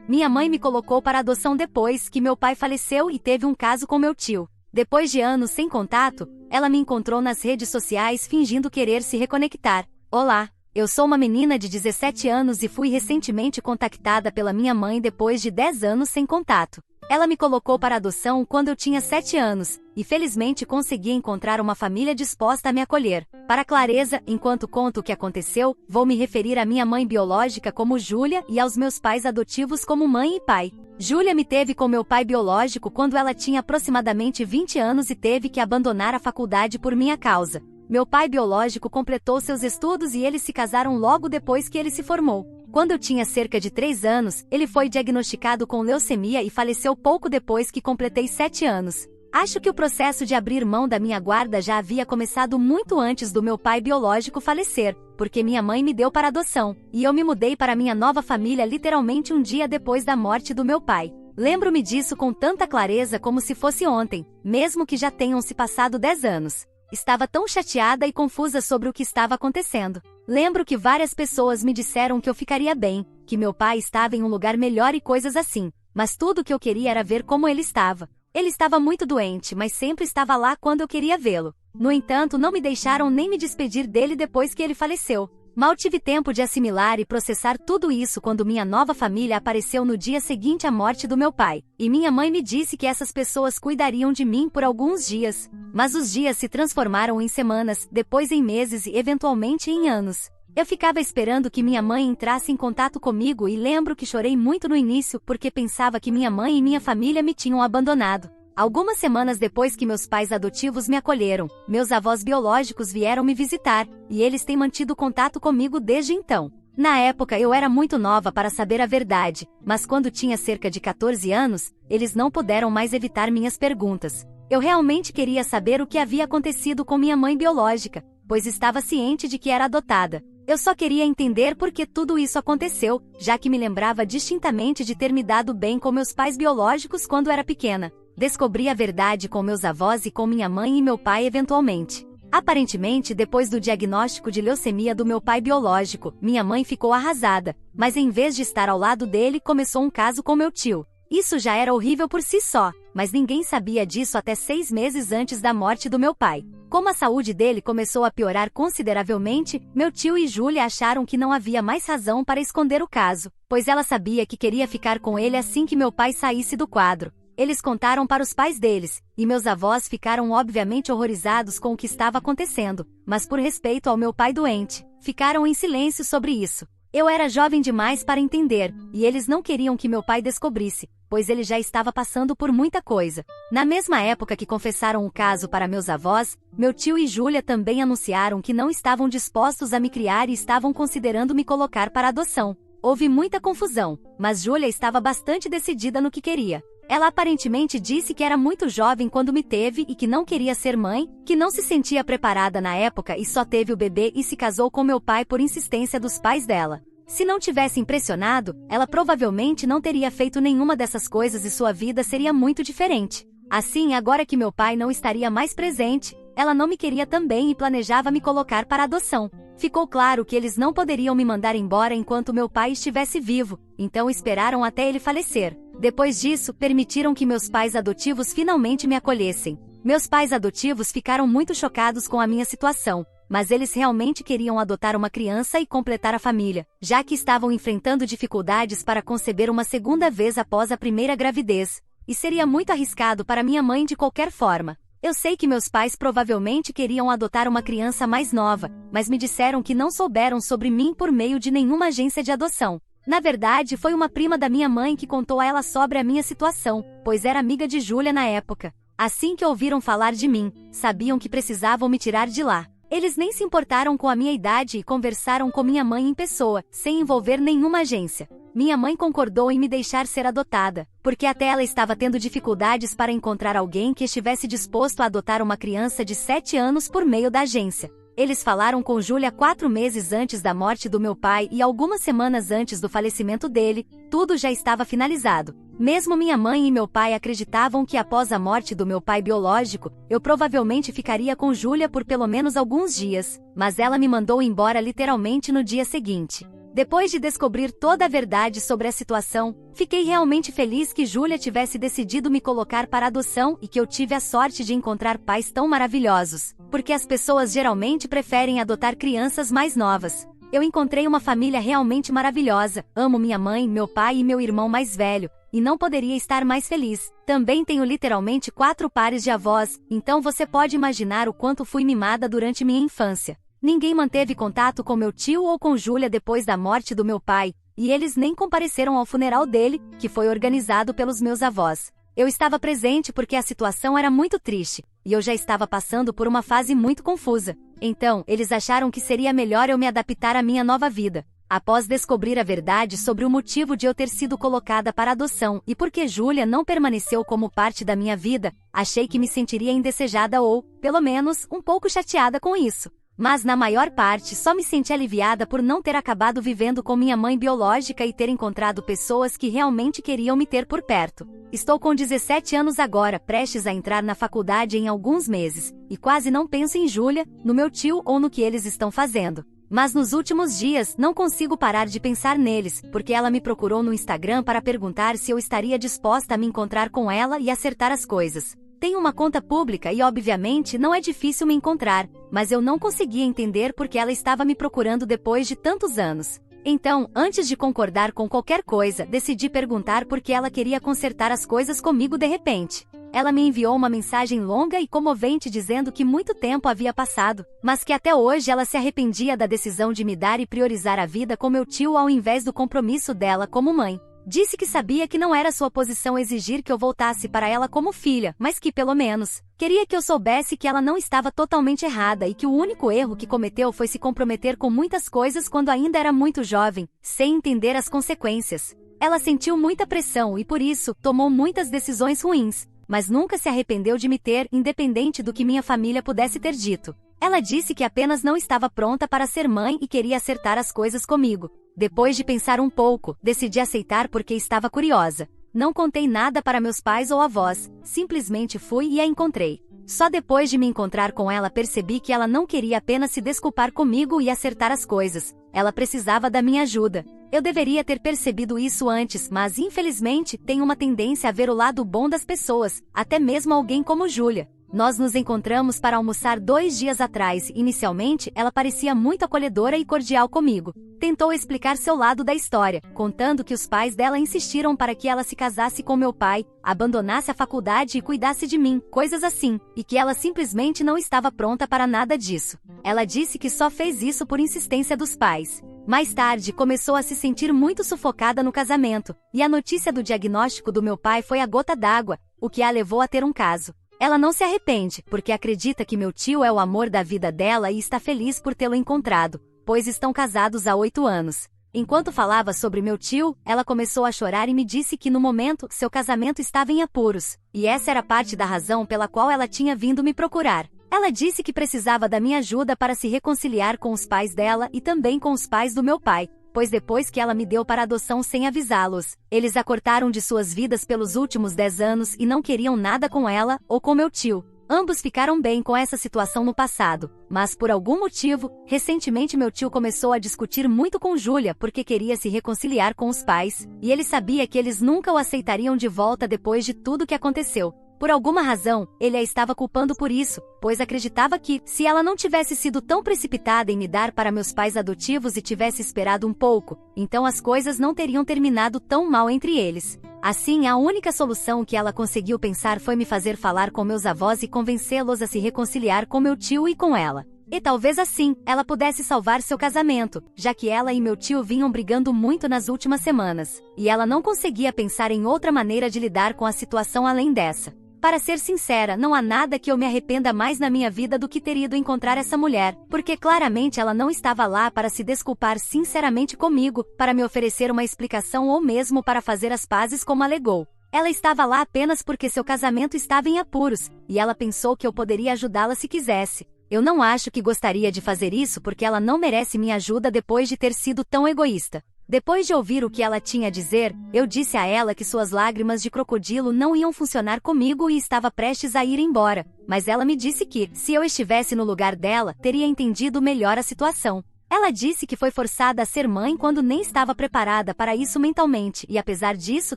Minha mãe me colocou para adoção depois que meu pai faleceu e teve um caso com meu tio. Depois de anos sem contato, ela me encontrou nas redes sociais fingindo querer se reconectar. Olá, eu sou uma menina de 17 anos e fui recentemente contactada pela minha mãe depois de 10 anos sem contato. Ela me colocou para adoção quando eu tinha 7 anos, e felizmente consegui encontrar uma família disposta a me acolher. Para clareza, enquanto conto o que aconteceu, vou me referir à minha mãe biológica como Júlia e aos meus pais adotivos como mãe e pai. Júlia me teve com meu pai biológico quando ela tinha aproximadamente 20 anos e teve que abandonar a faculdade por minha causa. Meu pai biológico completou seus estudos e eles se casaram logo depois que ele se formou. Quando eu tinha cerca de 3 anos, ele foi diagnosticado com leucemia e faleceu pouco depois que completei 7 anos. Acho que o processo de abrir mão da minha guarda já havia começado muito antes do meu pai biológico falecer, porque minha mãe me deu para adoção, e eu me mudei para minha nova família literalmente um dia depois da morte do meu pai. Lembro-me disso com tanta clareza como se fosse ontem, mesmo que já tenham se passado 10 anos. Estava tão chateada e confusa sobre o que estava acontecendo. Lembro que várias pessoas me disseram que eu ficaria bem, que meu pai estava em um lugar melhor e coisas assim, mas tudo o que eu queria era ver como ele estava. Ele estava muito doente, mas sempre estava lá quando eu queria vê-lo. No entanto, não me deixaram nem me despedir dele depois que ele faleceu. Mal tive tempo de assimilar e processar tudo isso quando minha nova família apareceu no dia seguinte à morte do meu pai, e minha mãe me disse que essas pessoas cuidariam de mim por alguns dias. Mas os dias se transformaram em semanas, depois em meses e eventualmente em anos. Eu ficava esperando que minha mãe entrasse em contato comigo e lembro que chorei muito no início porque pensava que minha mãe e minha família me tinham abandonado. Algumas semanas depois que meus pais adotivos me acolheram, meus avós biológicos vieram me visitar, e eles têm mantido contato comigo desde então. Na época eu era muito nova para saber a verdade, mas quando tinha cerca de 14 anos, eles não puderam mais evitar minhas perguntas. Eu realmente queria saber o que havia acontecido com minha mãe biológica, pois estava ciente de que era adotada. Eu só queria entender por que tudo isso aconteceu, já que me lembrava distintamente de ter me dado bem com meus pais biológicos quando era pequena. Descobri a verdade com meus avós e com minha mãe e meu pai eventualmente. Aparentemente, depois do diagnóstico de leucemia do meu pai biológico, minha mãe ficou arrasada, mas em vez de estar ao lado dele, começou um caso com meu tio. Isso já era horrível por si só, mas ninguém sabia disso até 6 meses antes da morte do meu pai. Como a saúde dele começou a piorar consideravelmente, meu tio e Júlia acharam que não havia mais razão para esconder o caso, pois ela sabia que queria ficar com ele assim que meu pai saísse do quadro. Eles contaram para os pais deles, e meus avós ficaram obviamente horrorizados com o que estava acontecendo, mas por respeito ao meu pai doente, ficaram em silêncio sobre isso. Eu era jovem demais para entender, e eles não queriam que meu pai descobrisse, pois ele já estava passando por muita coisa. Na mesma época que confessaram o caso para meus avós, meu tio e Júlia também anunciaram que não estavam dispostos a me criar e estavam considerando me colocar para adoção. Houve muita confusão, mas Júlia estava bastante decidida no que queria. Ela aparentemente disse que era muito jovem quando me teve e que não queria ser mãe, que não se sentia preparada na época e só teve o bebê e se casou com meu pai por insistência dos pais dela. Se não tivesse impressionado, ela provavelmente não teria feito nenhuma dessas coisas e sua vida seria muito diferente. Assim, agora que meu pai não estaria mais presente, ela não me queria também e planejava me colocar para adoção. Ficou claro que eles não poderiam me mandar embora enquanto meu pai estivesse vivo, então esperaram até ele falecer. Depois disso, permitiram que meus pais adotivos finalmente me acolhessem. Meus pais adotivos ficaram muito chocados com a minha situação, mas eles realmente queriam adotar uma criança e completar a família, já que estavam enfrentando dificuldades para conceber uma segunda vez após a primeira gravidez. E seria muito arriscado para minha mãe de qualquer forma. Eu sei que meus pais provavelmente queriam adotar uma criança mais nova, mas me disseram que não souberam sobre mim por meio de nenhuma agência de adoção. Na verdade, foi uma prima da minha mãe que contou a ela sobre a minha situação, pois era amiga de Júlia na época. Assim que ouviram falar de mim, sabiam que precisavam me tirar de lá. Eles nem se importaram com a minha idade e conversaram com minha mãe em pessoa, sem envolver nenhuma agência. Minha mãe concordou em me deixar ser adotada, porque até ela estava tendo dificuldades para encontrar alguém que estivesse disposto a adotar uma criança de 7 anos por meio da agência. Eles falaram com Júlia 4 meses antes da morte do meu pai e algumas semanas antes do falecimento dele, tudo já estava finalizado. Mesmo minha mãe e meu pai acreditavam que após a morte do meu pai biológico, eu provavelmente ficaria com Júlia por pelo menos alguns dias, mas ela me mandou embora literalmente no dia seguinte. Depois de descobrir toda a verdade sobre a situação, fiquei realmente feliz que Júlia tivesse decidido me colocar para adoção e que eu tive a sorte de encontrar pais tão maravilhosos, porque as pessoas geralmente preferem adotar crianças mais novas. Eu encontrei uma família realmente maravilhosa, amo minha mãe, meu pai e meu irmão mais velho, e não poderia estar mais feliz. Também tenho literalmente 4 pares de avós, então você pode imaginar o quanto fui mimada durante minha infância. Ninguém manteve contato com meu tio ou com Júlia depois da morte do meu pai, e eles nem compareceram ao funeral dele, que foi organizado pelos meus avós. Eu estava presente porque a situação era muito triste, e eu já estava passando por uma fase muito confusa. Então, eles acharam que seria melhor eu me adaptar à minha nova vida. Após descobrir a verdade sobre o motivo de eu ter sido colocada para adoção e porque Júlia não permaneceu como parte da minha vida, achei que me sentiria indesejada ou, pelo menos, um pouco chateada com isso. Mas na maior parte só me senti aliviada por não ter acabado vivendo com minha mãe biológica e ter encontrado pessoas que realmente queriam me ter por perto. Estou com 17 anos agora, prestes a entrar na faculdade em alguns meses, e quase não penso em Júlia, no meu tio ou no que eles estão fazendo. Mas nos últimos dias não consigo parar de pensar neles, porque ela me procurou no Instagram para perguntar se eu estaria disposta a me encontrar com ela e acertar as coisas. Tenho uma conta pública e obviamente não é difícil me encontrar, mas eu não conseguia entender porque ela estava me procurando depois de tantos anos. Então, antes de concordar com qualquer coisa, decidi perguntar por que ela queria consertar as coisas comigo de repente. Ela me enviou uma mensagem longa e comovente dizendo que muito tempo havia passado, mas que até hoje ela se arrependia da decisão de me dar e priorizar a vida com meu tio ao invés do compromisso dela como mãe. Disse que sabia que não era sua posição exigir que eu voltasse para ela como filha, mas que, pelo menos, queria que eu soubesse que ela não estava totalmente errada e que o único erro que cometeu foi se comprometer com muitas coisas quando ainda era muito jovem, sem entender as consequências. Ela sentiu muita pressão e, por isso, tomou muitas decisões ruins, mas nunca se arrependeu de me ter, independente do que minha família pudesse ter dito. Ela disse que apenas não estava pronta para ser mãe e queria acertar as coisas comigo. Depois de pensar um pouco, decidi aceitar porque estava curiosa. Não contei nada para meus pais ou avós, simplesmente fui e a encontrei. Só depois de me encontrar com ela percebi que ela não queria apenas se desculpar comigo e acertar as coisas. Ela precisava da minha ajuda. Eu deveria ter percebido isso antes, mas infelizmente tenho uma tendência a ver o lado bom das pessoas, até mesmo alguém como Júlia. Nós nos encontramos para almoçar 2 dias atrás. Inicialmente, ela parecia muito acolhedora e cordial comigo. Tentou explicar seu lado da história, contando que os pais dela insistiram para que ela se casasse com meu pai, abandonasse a faculdade e cuidasse de mim, coisas assim, e que ela simplesmente não estava pronta para nada disso. Ela disse que só fez isso por insistência dos pais. Mais tarde, começou a se sentir muito sufocada no casamento, e a notícia do diagnóstico do meu pai foi a gota d'água, o que a levou a ter um caso. Ela não se arrepende, porque acredita que meu tio é o amor da vida dela e está feliz por tê-lo encontrado, pois estão casados há 8 anos. Enquanto falava sobre meu tio, ela começou a chorar e me disse que no momento, seu casamento estava em apuros, e essa era parte da razão pela qual ela tinha vindo me procurar. Ela disse que precisava da minha ajuda para se reconciliar com os pais dela e também com os pais do meu pai, pois depois que ela me deu para adoção sem avisá-los, eles a cortaram de suas vidas pelos últimos 10 anos e não queriam nada com ela ou com meu tio. Ambos ficaram bem com essa situação no passado, mas por algum motivo, recentemente meu tio começou a discutir muito com Júlia porque queria se reconciliar com os pais, e ele sabia que eles nunca o aceitariam de volta depois de tudo que aconteceu. Por alguma razão, ele a estava culpando por isso, pois acreditava que, se ela não tivesse sido tão precipitada em me dar para meus pais adotivos e tivesse esperado um pouco, então as coisas não teriam terminado tão mal entre eles. Assim, a única solução que ela conseguiu pensar foi me fazer falar com meus avós e convencê-los a se reconciliar com meu tio e com ela. E talvez assim, ela pudesse salvar seu casamento, já que ela e meu tio vinham brigando muito nas últimas semanas, e ela não conseguia pensar em outra maneira de lidar com a situação além dessa. Para ser sincera, não há nada que eu me arrependa mais na minha vida do que ter ido encontrar essa mulher, porque claramente ela não estava lá para se desculpar sinceramente comigo, para me oferecer uma explicação ou mesmo para fazer as pazes como alegou. Ela estava lá apenas porque seu casamento estava em apuros, e ela pensou que eu poderia ajudá-la se quisesse. Eu não acho que gostaria de fazer isso porque ela não merece minha ajuda depois de ter sido tão egoísta. Depois de ouvir o que ela tinha a dizer, eu disse a ela que suas lágrimas de crocodilo não iam funcionar comigo e estava prestes a ir embora, mas ela me disse que, se eu estivesse no lugar dela, teria entendido melhor a situação. Ela disse que foi forçada a ser mãe quando nem estava preparada para isso mentalmente e apesar disso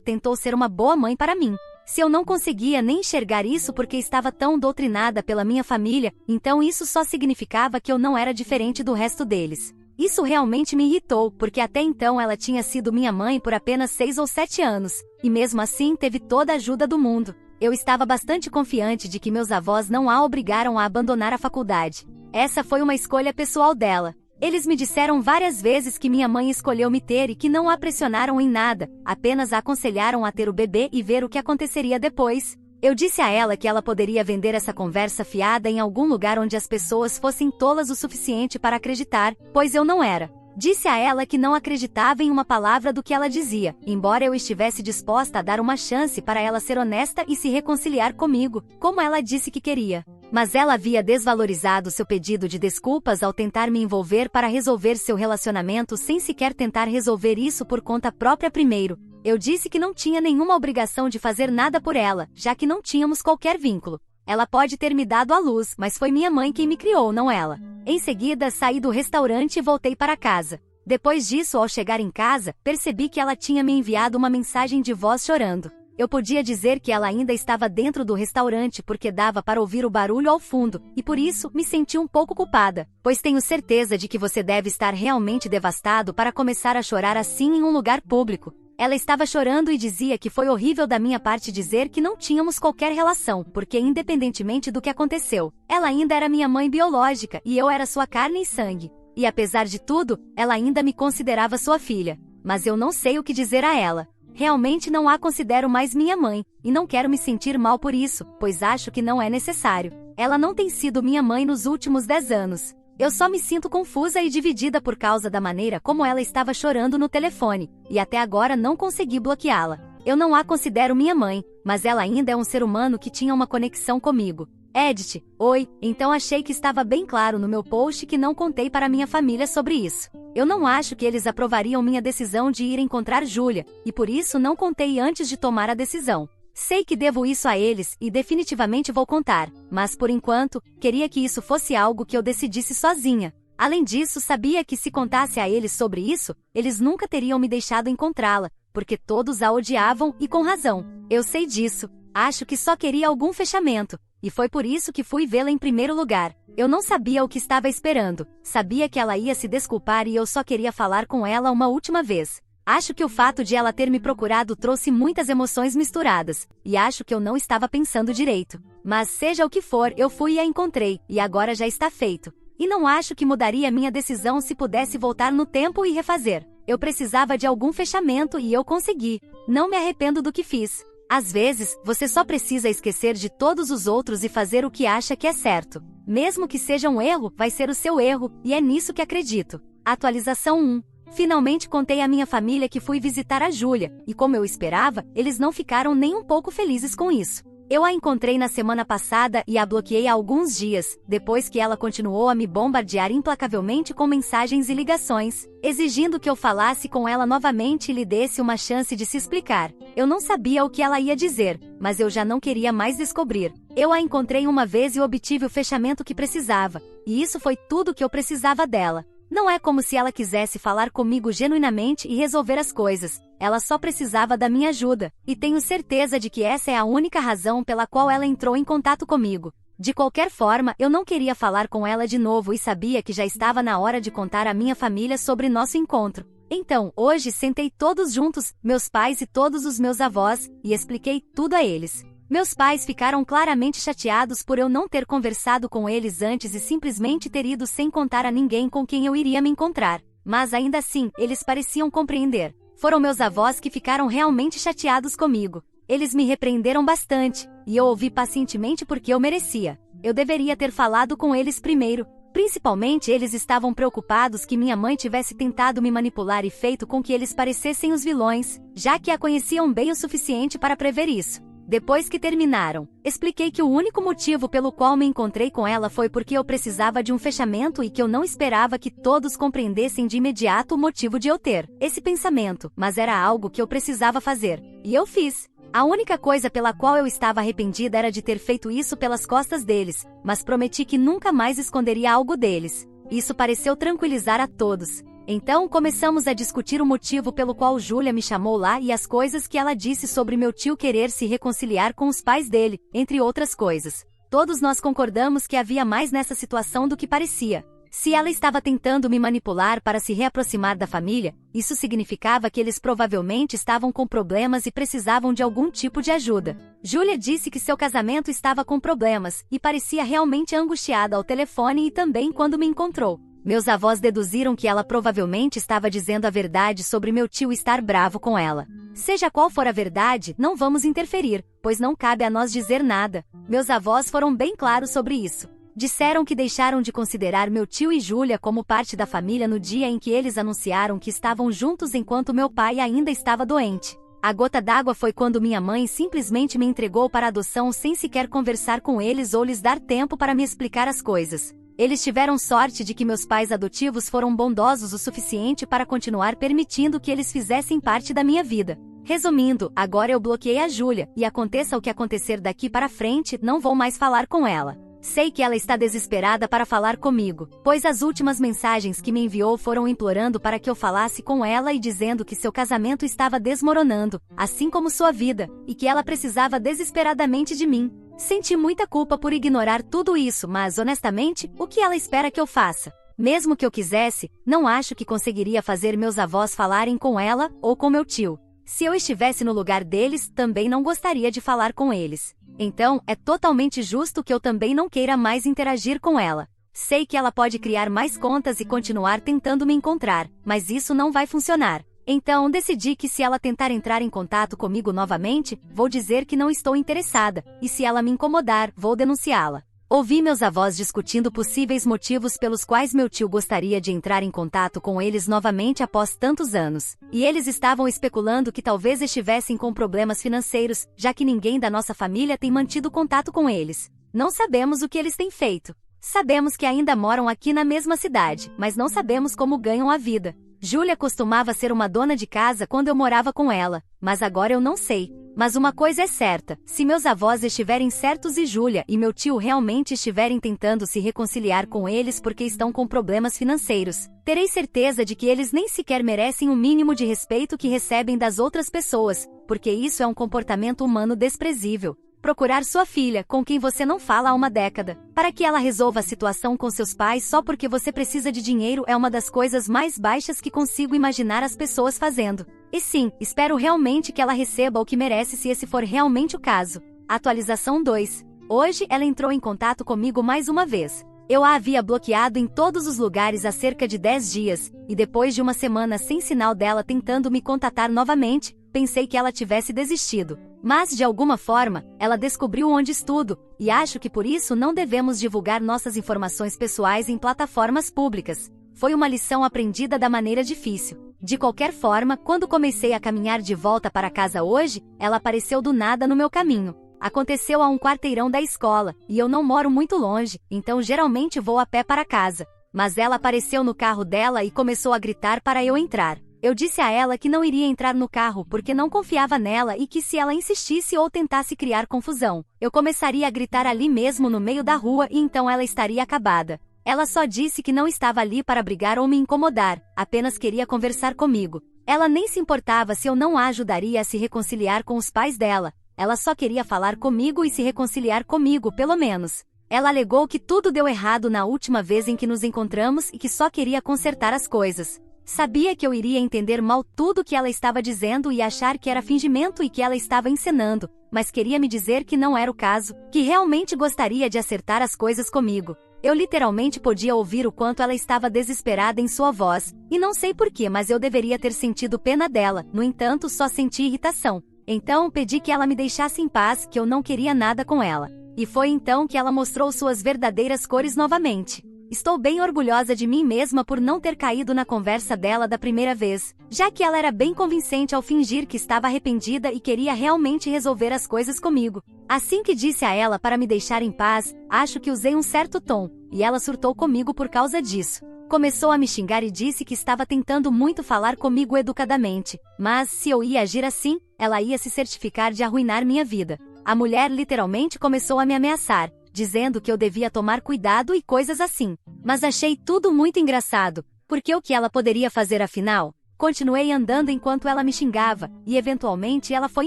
tentou ser uma boa mãe para mim. Se eu não conseguia nem enxergar isso porque estava tão doutrinada pela minha família, então isso só significava que eu não era diferente do resto deles. Isso realmente me irritou, porque até então ela tinha sido minha mãe por apenas 6 ou 7 anos, e mesmo assim teve toda a ajuda do mundo. Eu estava bastante confiante de que meus avós não a obrigaram a abandonar a faculdade. Essa foi uma escolha pessoal dela. Eles me disseram várias vezes que minha mãe escolheu me ter e que não a pressionaram em nada, apenas a aconselharam a ter o bebê e ver o que aconteceria depois. Eu disse a ela que ela poderia vender essa conversa fiada em algum lugar onde as pessoas fossem tolas o suficiente para acreditar, pois eu não era. Disse a ela que não acreditava em uma palavra do que ela dizia, embora eu estivesse disposta a dar uma chance para ela ser honesta e se reconciliar comigo, como ela disse que queria. Mas ela havia desvalorizado seu pedido de desculpas ao tentar me envolver para resolver seu relacionamento sem sequer tentar resolver isso por conta própria primeiro. Eu disse que não tinha nenhuma obrigação de fazer nada por ela, já que não tínhamos qualquer vínculo. Ela pode ter me dado à luz, mas foi minha mãe quem me criou, não ela. Em seguida, saí do restaurante e voltei para casa. Depois disso, ao chegar em casa, percebi que ela tinha me enviado uma mensagem de voz chorando. Eu podia dizer que ela ainda estava dentro do restaurante porque dava para ouvir o barulho ao fundo, e por isso me senti um pouco culpada, pois tenho certeza de que você deve estar realmente devastado para começar a chorar assim em um lugar público. Ela estava chorando e dizia que foi horrível da minha parte dizer que não tínhamos qualquer relação, porque independentemente do que aconteceu, ela ainda era minha mãe biológica e eu era sua carne e sangue. E apesar de tudo, ela ainda me considerava sua filha. Mas eu não sei o que dizer a ela. Realmente não a considero mais minha mãe, e não quero me sentir mal por isso, pois acho que não é necessário. Ela não tem sido minha mãe nos últimos 10 anos. Eu só me sinto confusa e dividida por causa da maneira como ela estava chorando no telefone, e até agora não consegui bloqueá-la. Eu não a considero minha mãe, mas ela ainda é um ser humano que tinha uma conexão comigo. Edith, oi, então achei que estava bem claro no meu post que não contei para minha família sobre isso. Eu não acho que eles aprovariam minha decisão de ir encontrar Júlia, e por isso não contei antes de tomar a decisão. Sei que devo isso a eles e definitivamente vou contar, mas por enquanto, queria que isso fosse algo que eu decidisse sozinha. Além disso, sabia que se contasse a eles sobre isso, eles nunca teriam me deixado encontrá-la, porque todos a odiavam e com razão. Eu sei disso. Acho que só queria algum fechamento, e foi por isso que fui vê-la em primeiro lugar. Eu não sabia o que estava esperando. Sabia que ela ia se desculpar e eu só queria falar com ela uma última vez. Acho que o fato de ela ter me procurado trouxe muitas emoções misturadas, e acho que eu não estava pensando direito. Mas seja o que for, eu fui e a encontrei, e agora já está feito. E não acho que mudaria minha decisão se pudesse voltar no tempo e refazer. Eu precisava de algum fechamento e eu consegui. Não me arrependo do que fiz. Às vezes, você só precisa esquecer de todos os outros e fazer o que acha que é certo. Mesmo que seja um erro, vai ser o seu erro, e é nisso que acredito. Atualização 1. Finalmente contei à minha família que fui visitar a Júlia, e como eu esperava, eles não ficaram nem um pouco felizes com isso. Eu a encontrei na semana passada e a bloqueei há alguns dias, depois que ela continuou a me bombardear implacavelmente com mensagens e ligações, exigindo que eu falasse com ela novamente e lhe desse uma chance de se explicar. Eu não sabia o que ela ia dizer, mas eu já não queria mais descobrir. Eu a encontrei uma vez e obtive o fechamento que precisava, e isso foi tudo que eu precisava dela. Não é como se ela quisesse falar comigo genuinamente e resolver as coisas. Ela só precisava da minha ajuda, e tenho certeza de que essa é a única razão pela qual ela entrou em contato comigo. De qualquer forma, eu não queria falar com ela de novo e sabia que já estava na hora de contar à minha família sobre nosso encontro. Então, hoje sentei todos juntos, meus pais e todos os meus avós, e expliquei tudo a eles. Meus pais ficaram claramente chateados por eu não ter conversado com eles antes e simplesmente ter ido sem contar a ninguém com quem eu iria me encontrar. Mas ainda assim, eles pareciam compreender. Foram meus avós que ficaram realmente chateados comigo. Eles me repreenderam bastante, e eu ouvi pacientemente porque eu merecia. Eu deveria ter falado com eles primeiro. Principalmente eles estavam preocupados que minha mãe tivesse tentado me manipular e feito com que eles parecessem os vilões, já que a conheciam bem o suficiente para prever isso. Depois que terminaram, expliquei que o único motivo pelo qual me encontrei com ela foi porque eu precisava de um fechamento e que eu não esperava que todos compreendessem de imediato o motivo de eu ter esse pensamento, mas era algo que eu precisava fazer. E eu fiz. A única coisa pela qual eu estava arrependida era de ter feito isso pelas costas deles, mas prometi que nunca mais esconderia algo deles. Isso pareceu tranquilizar a todos. Então começamos a discutir o motivo pelo qual Júlia me chamou lá e as coisas que ela disse sobre meu tio querer se reconciliar com os pais dele, entre outras coisas. Todos nós concordamos que havia mais nessa situação do que parecia. Se ela estava tentando me manipular para se reaproximar da família, isso significava que eles provavelmente estavam com problemas e precisavam de algum tipo de ajuda. Júlia disse que seu casamento estava com problemas, e parecia realmente angustiada ao telefone e também quando me encontrou. Meus avós deduziram que ela provavelmente estava dizendo a verdade sobre meu tio estar bravo com ela. Seja qual for a verdade, não vamos interferir, pois não cabe a nós dizer nada. Meus avós foram bem claros sobre isso. Disseram que deixaram de considerar meu tio e Júlia como parte da família no dia em que eles anunciaram que estavam juntos enquanto meu pai ainda estava doente. A gota d'água foi quando minha mãe simplesmente me entregou para adoção sem sequer conversar com eles ou lhes dar tempo para me explicar as coisas. Eles tiveram sorte de que meus pais adotivos foram bondosos o suficiente para continuar permitindo que eles fizessem parte da minha vida. Resumindo, agora eu bloqueei a Júlia, e aconteça o que acontecer daqui para frente, não vou mais falar com ela. Sei que ela está desesperada para falar comigo, pois as últimas mensagens que me enviou foram implorando para que eu falasse com ela e dizendo que seu casamento estava desmoronando, assim como sua vida, e que ela precisava desesperadamente de mim. Senti muita culpa por ignorar tudo isso, mas honestamente, o que ela espera que eu faça? Mesmo que eu quisesse, não acho que conseguiria fazer meus avós falarem com ela ou com meu tio. Se eu estivesse no lugar deles, também não gostaria de falar com eles. Então, é totalmente justo que eu também não queira mais interagir com ela. Sei que ela pode criar mais contas e continuar tentando me encontrar, mas isso não vai funcionar. Então, decidi que se ela tentar entrar em contato comigo novamente, vou dizer que não estou interessada, e se ela me incomodar, vou denunciá-la. Ouvi meus avós discutindo possíveis motivos pelos quais meu tio gostaria de entrar em contato com eles novamente após tantos anos. E eles estavam especulando que talvez estivessem com problemas financeiros, já que ninguém da nossa família tem mantido contato com eles. Não sabemos o que eles têm feito. Sabemos que ainda moram aqui na mesma cidade, mas não sabemos como ganham a vida. Júlia costumava ser uma dona de casa quando eu morava com ela, mas agora eu não sei. Mas uma coisa é certa, se meus avós estiverem certos e Júlia e meu tio realmente estiverem tentando se reconciliar com eles porque estão com problemas financeiros, terei certeza de que eles nem sequer merecem o mínimo de respeito que recebem das outras pessoas, porque isso é um comportamento humano desprezível. Procurar sua filha, com quem você não fala há uma década, para que ela resolva a situação com seus pais só porque você precisa de dinheiro é uma das coisas mais baixas que consigo imaginar as pessoas fazendo. E sim, espero realmente que ela receba o que merece se esse for realmente o caso. Atualização 2. Hoje ela entrou em contato comigo mais uma vez. Eu a havia bloqueado em todos os lugares há cerca de 10 dias, e depois de uma semana sem sinal dela tentando me contatar novamente, pensei que ela tivesse desistido. Mas, de alguma forma, ela descobriu onde estudo, e acho que por isso não devemos divulgar nossas informações pessoais em plataformas públicas. Foi uma lição aprendida da maneira difícil. De qualquer forma, quando comecei a caminhar de volta para casa hoje, ela apareceu do nada no meu caminho. Aconteceu a um quarteirão da escola, e eu não moro muito longe, então geralmente vou a pé para casa. Mas ela apareceu no carro dela e começou a gritar para eu entrar. Eu disse a ela que não iria entrar no carro porque não confiava nela e que se ela insistisse ou tentasse criar confusão, eu começaria a gritar ali mesmo no meio da rua e então ela estaria acabada. Ela só disse que não estava ali para brigar ou me incomodar, apenas queria conversar comigo. Ela nem se importava se eu não a ajudaria a se reconciliar com os pais dela. Ela só queria falar comigo e se reconciliar comigo, pelo menos. Ela alegou que tudo deu errado na última vez em que nos encontramos e que só queria consertar as coisas. Sabia que eu iria entender mal tudo o que ela estava dizendo e achar que era fingimento e que ela estava encenando, mas queria me dizer que não era o caso, que realmente gostaria de acertar as coisas comigo. Eu literalmente podia ouvir o quanto ela estava desesperada em sua voz, e não sei porquê, mas eu deveria ter sentido pena dela, no entanto só senti irritação. Então pedi que ela me deixasse em paz, que eu não queria nada com ela. E foi então que ela mostrou suas verdadeiras cores novamente. Estou bem orgulhosa de mim mesma por não ter caído na conversa dela da primeira vez, já que ela era bem convincente ao fingir que estava arrependida e queria realmente resolver as coisas comigo. Assim que disse a ela para me deixar em paz, acho que usei um certo tom, e ela surtou comigo por causa disso. Começou a me xingar e disse que estava tentando muito falar comigo educadamente, mas se eu ia agir assim, ela ia se certificar de arruinar minha vida. A mulher literalmente começou a me ameaçar, dizendo que eu devia tomar cuidado e coisas assim. Mas achei tudo muito engraçado, porque o que ela poderia fazer afinal? Continuei andando enquanto ela me xingava, e eventualmente ela foi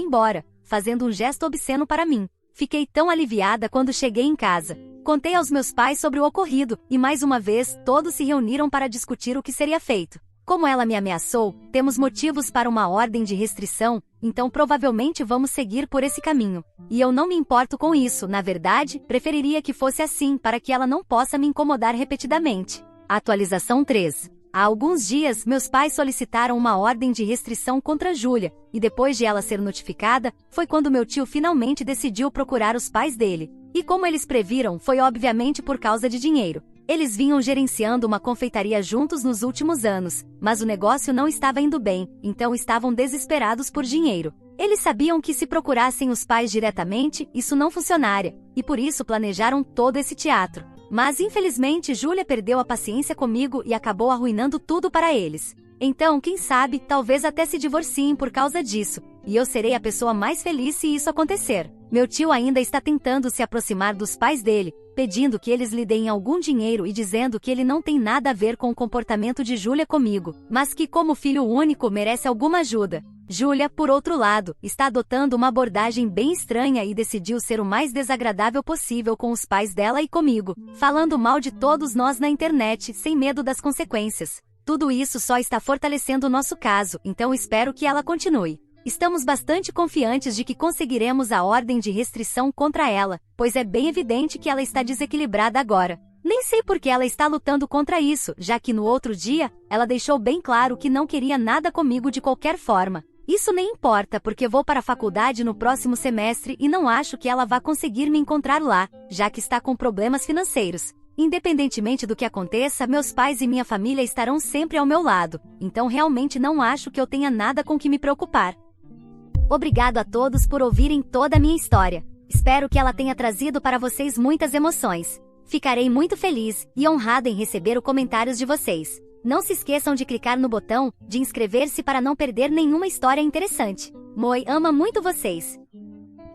embora, fazendo um gesto obsceno para mim. Fiquei tão aliviada quando cheguei em casa. Contei aos meus pais sobre o ocorrido, e mais uma vez, todos se reuniram para discutir o que seria feito. Como ela me ameaçou, temos motivos para uma ordem de restrição, então provavelmente vamos seguir por esse caminho. E eu não me importo com isso, na verdade, preferiria que fosse assim para que ela não possa me incomodar repetidamente. Atualização 3. Há alguns dias, meus pais solicitaram uma ordem de restrição contra Júlia, e depois de ela ser notificada, foi quando meu tio finalmente decidiu procurar os pais dele. E como eles previram, foi obviamente por causa de dinheiro. Eles vinham gerenciando uma confeitaria juntos nos últimos anos, mas o negócio não estava indo bem, então estavam desesperados por dinheiro. Eles sabiam que se procurassem os pais diretamente, isso não funcionaria, e por isso planejaram todo esse teatro. Mas infelizmente Júlia perdeu a paciência comigo e acabou arruinando tudo para eles. Então, quem sabe, talvez até se divorciem por causa disso, e eu serei a pessoa mais feliz se isso acontecer. Meu tio ainda está tentando se aproximar dos pais dele, pedindo que eles lhe deem algum dinheiro e dizendo que ele não tem nada a ver com o comportamento de Júlia comigo, mas que como filho único merece alguma ajuda. Júlia, por outro lado, está adotando uma abordagem bem estranha e decidiu ser o mais desagradável possível com os pais dela e comigo, falando mal de todos nós na internet, sem medo das consequências. Tudo isso só está fortalecendo o nosso caso, então espero que ela continue. Estamos bastante confiantes de que conseguiremos a ordem de restrição contra ela, pois é bem evidente que ela está desequilibrada agora. Nem sei por que ela está lutando contra isso, já que no outro dia, ela deixou bem claro que não queria nada comigo de qualquer forma. Isso nem importa porque vou para a faculdade no próximo semestre e não acho que ela vá conseguir me encontrar lá, já que está com problemas financeiros. Independentemente do que aconteça, meus pais e minha família estarão sempre ao meu lado, então realmente não acho que eu tenha nada com que me preocupar. Obrigado a todos por ouvirem toda a minha história. Espero que ela tenha trazido para vocês muitas emoções. Ficarei muito feliz e honrada em receber os comentários de vocês. Não se esqueçam de clicar no botão de inscrever-se para não perder nenhuma história interessante. Moi ama muito vocês.